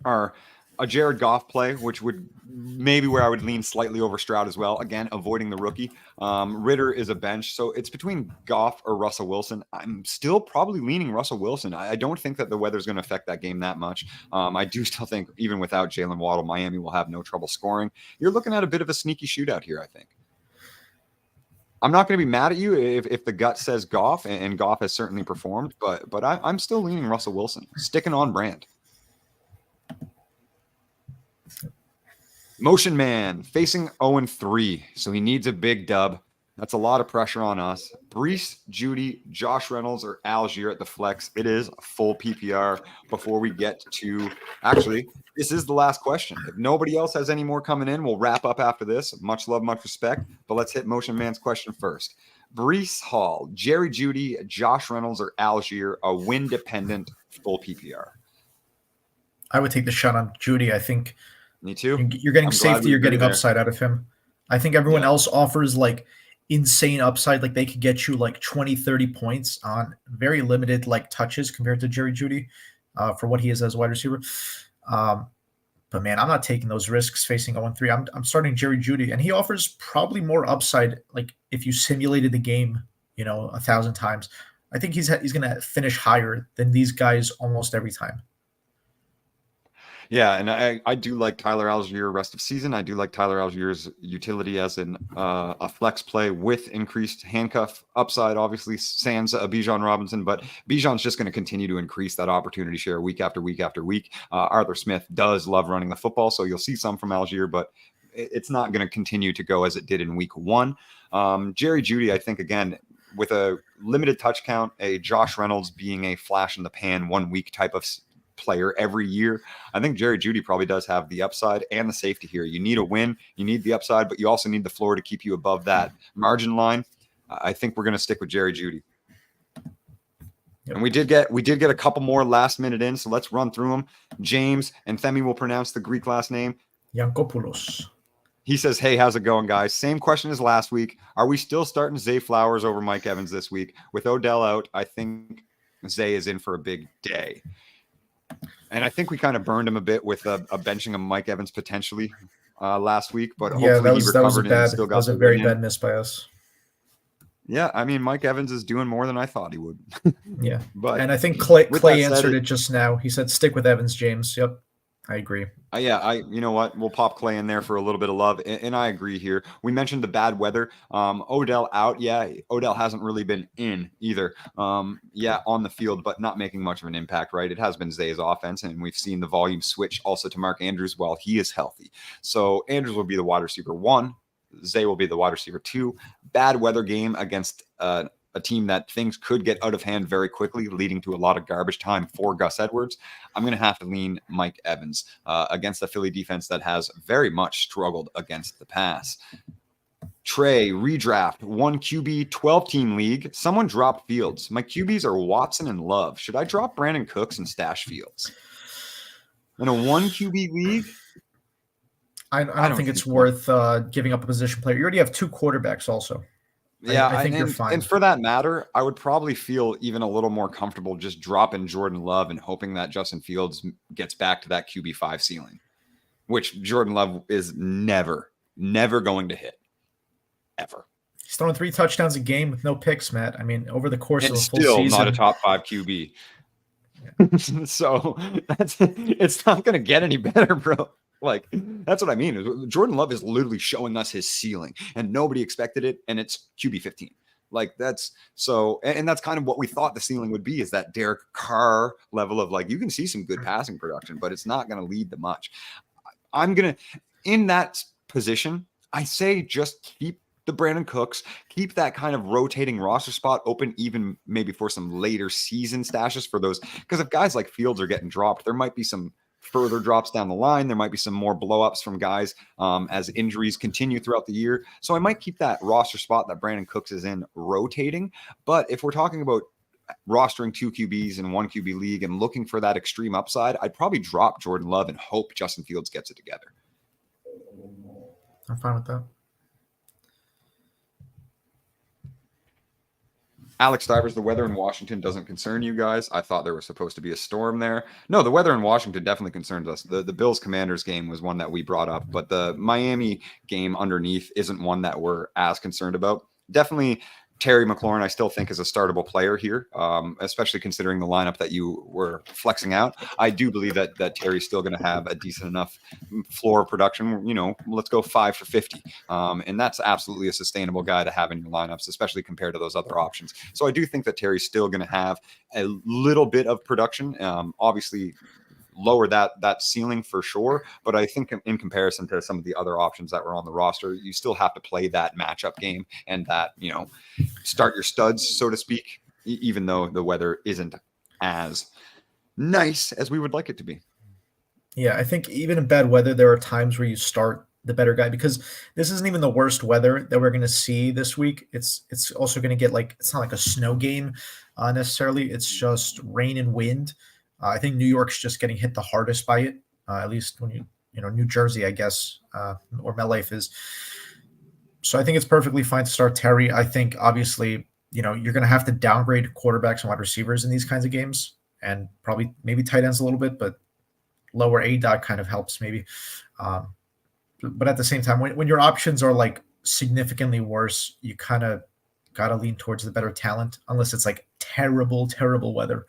are a Jared Goff play, which would maybe where I would lean slightly over Stroud as well. Again, avoiding the rookie. Ritter is a bench. So it's between Goff or Russell Wilson. I'm still probably leaning Russell Wilson. I don't think that the weather is going to affect that game that much. I do still think even without Jalen Waddle, Miami will have no trouble scoring. You're looking at a bit of a sneaky shootout here, I think. I'm not going to be mad at you if the gut says Goff, and Goff has certainly performed, but I'm still leaning Russell Wilson, sticking on brand. Motion Man facing 0-3, so he needs a big dub. That's a lot of pressure on us. Brees, Judy, Josh Reynolds, or Algier at the flex. It is full PPR before we get to – actually, this is the last question. If nobody else has any more coming in, we'll wrap up after this. Much love, much respect. But let's hit Motion Man's question first. Brees Hall, Jerry Judy, Josh Reynolds, or Algier, a win-dependent full PPR? I would take the shot on Judy. I think – me too. You're getting safety. You're getting upside out of him. I think everyone else offers like insane upside. Like they could get you like 20, 30 points on very limited like touches compared to Jerry Judy for what he is as a wide receiver. But man, I'm not taking those risks facing 0-3. I'm starting Jerry Judy, and he offers probably more upside. Like if you simulated the game, 1,000 times, I think he's going to finish higher than these guys almost every time. Yeah, and I do like Tyler Algier rest of season. I do like Tyler Algier's utility as a flex play with increased handcuff upside, obviously sans Bijan Robinson, but Bijan's just going to continue to increase that opportunity share week after week after week. Arthur Smith does love running the football, so you'll see some from Algier, but it's not going to continue to go as it did in week 1. Jerry Jeudy, I think, again, with a limited touch count, a Josh Reynolds being a flash in the pan 1 week type of player every year, I think Jerry Jeudy probably does have the upside and the safety here. You need a win, you need the upside, but you also need the floor to keep you above that margin line. I think we're going to stick with Jerry Jeudy. Yep. And we did get a couple more last minute in, so let's run through them. James, and Themi will pronounce the Greek last name, Yankopoulos. He says, hey, how's it going, guys? Same question as last week. Are we still starting Zay Flowers over Mike Evans this week? With Odell out, I think Zay is in for a big day. And I think we kind of burned him a bit with a benching of Mike Evans potentially last week, but hopefully he recovered and still got a very bad miss by us. Yeah, I mean, Mike Evans is doing more than I thought he would. Yeah, but and I think Clay answered it just now. He said, "Stick with Evans, James." Yep, I agree. You know what? We'll pop Clay in there for a little bit of love, and I agree here. We mentioned the bad weather. Odell out. Yeah, Odell hasn't really been in either. On the field, but not making much of an impact, right? It has been Zay's offense, and we've seen the volume switch also to Mark Andrews while he is healthy. So Andrews will be the wide receiver 1. Zay will be the wide receiver 2. Bad weather game against a team that things could get out of hand very quickly, leading to a lot of garbage time for Gus Edwards. I'm going to have to lean Mike Evans against the Philly defense that has very much struggled against the pass. Trey, redraft, 1 QB, 12-team league. Someone dropped Fields. My QBs are Watson and Love. Should I drop Brandon Cooks and stash Fields? In a 1 QB league? I don't think it's worth giving up a position player. You already have 2 quarterbacks also. Yeah, I think you're fine. And for that matter, I would probably feel even a little more comfortable just dropping Jordan Love and hoping that Justin Fields gets back to that QB5 ceiling, which Jordan Love is never going to hit. Ever. He's throwing 3 touchdowns a game with no picks, Matt. I mean, over the course of a full still season. Not a top 5 QB. Yeah. So it's not going to get any better, bro. Like, that's what I mean. Jordan Love is literally showing us his ceiling, and nobody expected it, and it's QB 15. Like, that's so, and that's kind of what we thought the ceiling would be, is that Derek Carr level of, like, you can see some good passing production, but it's not going to lead to much. In that position, I say just keep the Brandon Cooks, keep that kind of rotating roster spot open, even maybe for some later season stashes for those, because if guys like Fields are getting dropped, there might be some further drops down the line. There might be some more blowups from guys as injuries continue throughout the year. So I might keep that roster spot that Brandon Cooks is in rotating. But if we're talking about rostering 2 QBs in 1 QB league and looking for that extreme upside, I'd probably drop Jordan Love and hope Justin Fields gets it together. I'm fine with that. Alex Stivers, the weather in Washington doesn't concern you guys. I thought there was supposed to be a storm there. No, the weather in Washington definitely concerns us. The Bills-Commanders game was one that we brought up, but the Miami game underneath isn't one that we're as concerned about. Definitely Terry McLaurin, I still think, is a startable player here, especially considering the lineup that you were flexing out. I do believe that Terry's still going to have a decent enough floor production. Let's go 5 for 50. And that's absolutely a sustainable guy to have in your lineups, especially compared to those other options. So I do think that Terry's still going to have a little bit of production. Obviously, lower that ceiling for sure, but I think in comparison to some of the other options that were on the roster, you still have to play that matchup game and that, start your studs, so to speak, even though the weather isn't as nice as we would like it to be. Yeah, I think even in bad weather, there are times where you start the better guy, because this isn't even the worst weather that we're going to see this week. It's also going to get it's not like a snow game necessarily. It's just rain and wind. I think New York's just getting hit the hardest by it, at least when New Jersey, I guess, or MetLife is. So I think it's perfectly fine to start Terry. I think obviously, you're going to have to downgrade quarterbacks and wide receivers in these kinds of games, and probably maybe tight ends a little bit, but lower A dot kind of helps maybe. But at the same time, when your options are significantly worse, you kind of got to lean towards the better talent, unless it's terrible, terrible weather.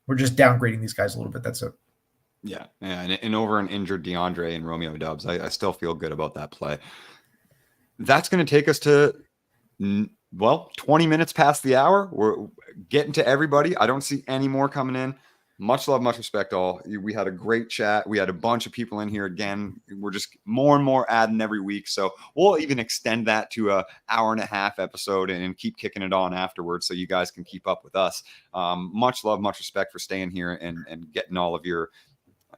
We're just downgrading these guys a little bit. That's it. Yeah. And over an injured DeAndre and Romeo Dubs, I still feel good about that play. That's going to take us to, 20 minutes past the hour. We're getting to everybody. I don't see any more coming in. Much love, much respect, all. We had a great chat. We had a bunch of people in here again. We're just more and more adding every week. So we'll even extend that to a hour and a half episode and keep kicking it on afterwards so you guys can keep up with us. Much love, much respect for staying here and getting all of your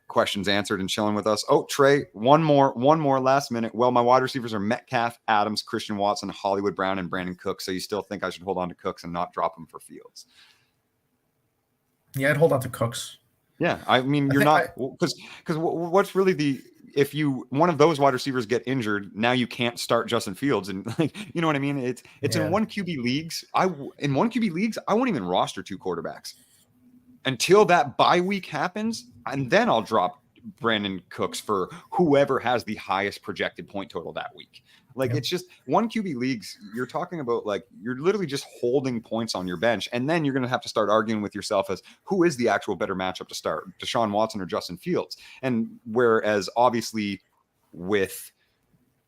questions answered and chilling with us. Oh, Trey, one more last minute. Well, my wide receivers are Metcalf, Adams, Christian Watson, Hollywood Brown, and Brandon Cooks. So you still think I should hold on to Cooks and not drop him for Fields? Yeah, I'd hold on to Cooks. Yeah, I mean, you're not, because what's really if one of those wide receivers get injured, now you can't start Justin Fields, and you know what I mean? It's in 1 QB leagues. In 1 QB leagues, I won't even roster 2 quarterbacks until that bye week happens, and then I'll drop Brandon Cooks for whoever has the highest projected point total that week. It's just 1 QB leagues. You're talking about you're literally just holding points on your bench. And then you're going to have to start arguing with yourself as who is the actual better matchup to start, Deshaun Watson or Justin Fields. And whereas obviously with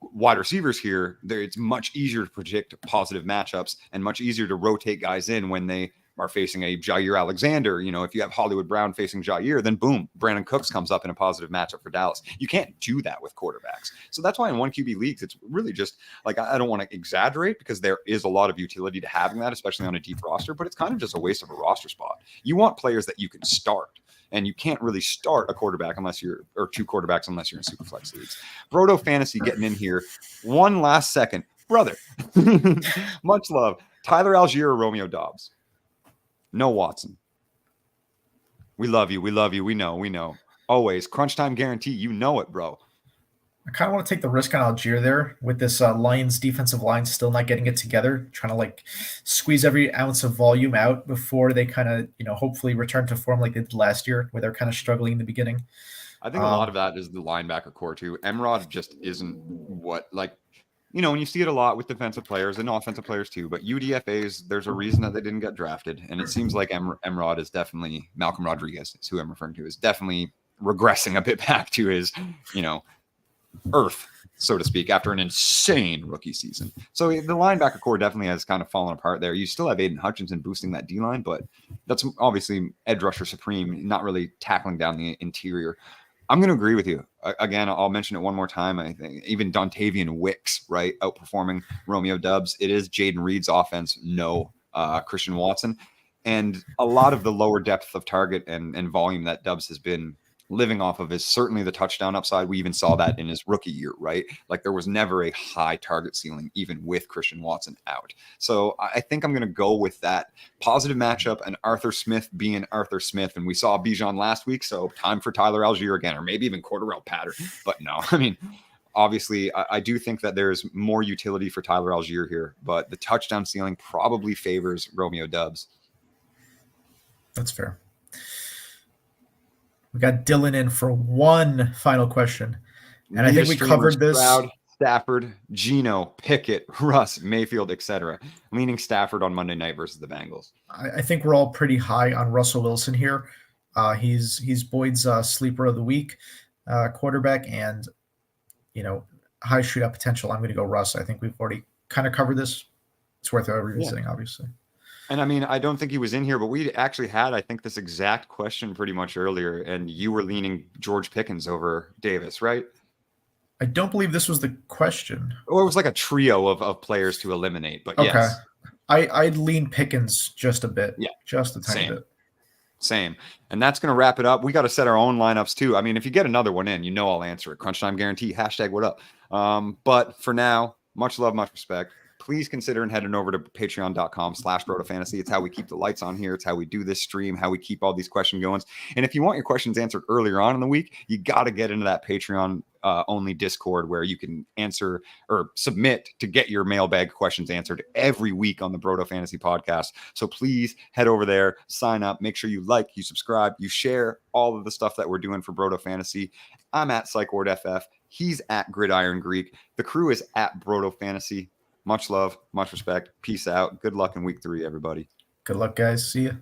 wide receivers here, it's much easier to predict positive matchups and much easier to rotate guys in when they are facing a Jair Alexander. If you have Hollywood Brown facing Jair, then boom, Brandon Cooks comes up in a positive matchup for Dallas. You can't do that with quarterbacks. So that's why in 1 QB leagues, it's really just I don't want to exaggerate because there is a lot of utility to having that, especially on a deep roster, but it's kind of just a waste of a roster spot. You want players that you can start. And you can't really start a quarterback or 2 quarterbacks unless you're in Superflex leagues. Brodo Fantasy getting in here. One last second. Brother, much love. Tyler Algier or Romeo Dobbs? No Watson. We love you. We love you. We know. Always. Crunch time guarantee. You know it, bro. I kind of want to take the risk on Algier there with this Lions defensive line still not getting it together, trying to squeeze every ounce of volume out before they kind of, hopefully return to form like they did last year where they're kind of struggling in the beginning. I think a lot of that is the linebacker core too. Emrod just isn't what when you see it a lot with defensive players and offensive players too, but UDFAs, there's a reason that they didn't get drafted. And it seems like Emrod is definitely, Malcolm Rodriguez is who I'm referring to, is definitely regressing a bit back to his, earth, so to speak, after an insane rookie season. So the linebacker core definitely has kind of fallen apart there. You still have Aiden Hutchinson boosting that D-line, but that's obviously edge rusher supreme, not really tackling down the interior. I'm going to agree with you. Again, I'll mention it one more time. I think even Dontavian Wicks, right, outperforming Romeo Doubs. It is Jaden Reed's offense, no Christian Watson. And a lot of the lower depth of target and volume that Doubs has been living off of is certainly the touchdown upside. We even saw that in his rookie year, right? There was never a high target ceiling, even with Christian Watson out. So I think I'm going to go with that positive matchup and Arthur Smith being Arthur Smith. And we saw Bijan last week, so time for Tyler Algier again, or maybe even Cordarrelle Patterson. But no, obviously, I do think that there's more utility for Tyler Algier here, but the touchdown ceiling probably favors Romeo Doubs. That's fair. We got Dylan in for one final question. And I think we covered this. Stroud, Stafford, Geno, Pickett, Russ, Mayfield, etc. Leaning Stafford on Monday night versus the Bengals. I think we're all pretty high on Russell Wilson here. He's Boyd's sleeper of the week quarterback and, high shootout potential. I'm going to go Russ. I think we've already kind of covered this. It's worth revisiting, obviously. And I don't think he was in here, but we actually had, I think, this exact question pretty much earlier, and you were leaning George Pickens over Davis, right? I don't believe this was the question. Or it was like a trio of players to eliminate, but okay. Yes. I'd lean Pickens just a bit. Yeah. Just a tiny bit. Same. And that's going to wrap it up. We got to set our own lineups too. If you get another one in, I'll answer it. Crunch time guarantee, #what up. But for now, much love, much respect. Please consider heading over to patreon.com/BrotoFantasy. It's how we keep the lights on here. It's how we do this stream, how we keep all these question goings. And if you want your questions answered earlier on in the week, you got to get into that Patreon only Discord where you can answer or submit to get your mailbag questions answered every week on the Broto Fantasy podcast. So please head over there, sign up, make sure you like, you subscribe, you share all of the stuff that we're doing for Broto Fantasy. I'm at PsychWardFF. He's at Gridiron Greek. The crew is at Broto Fantasy. Much love, much respect. Peace out. Good luck in week 3, everybody. Good luck, guys. See you.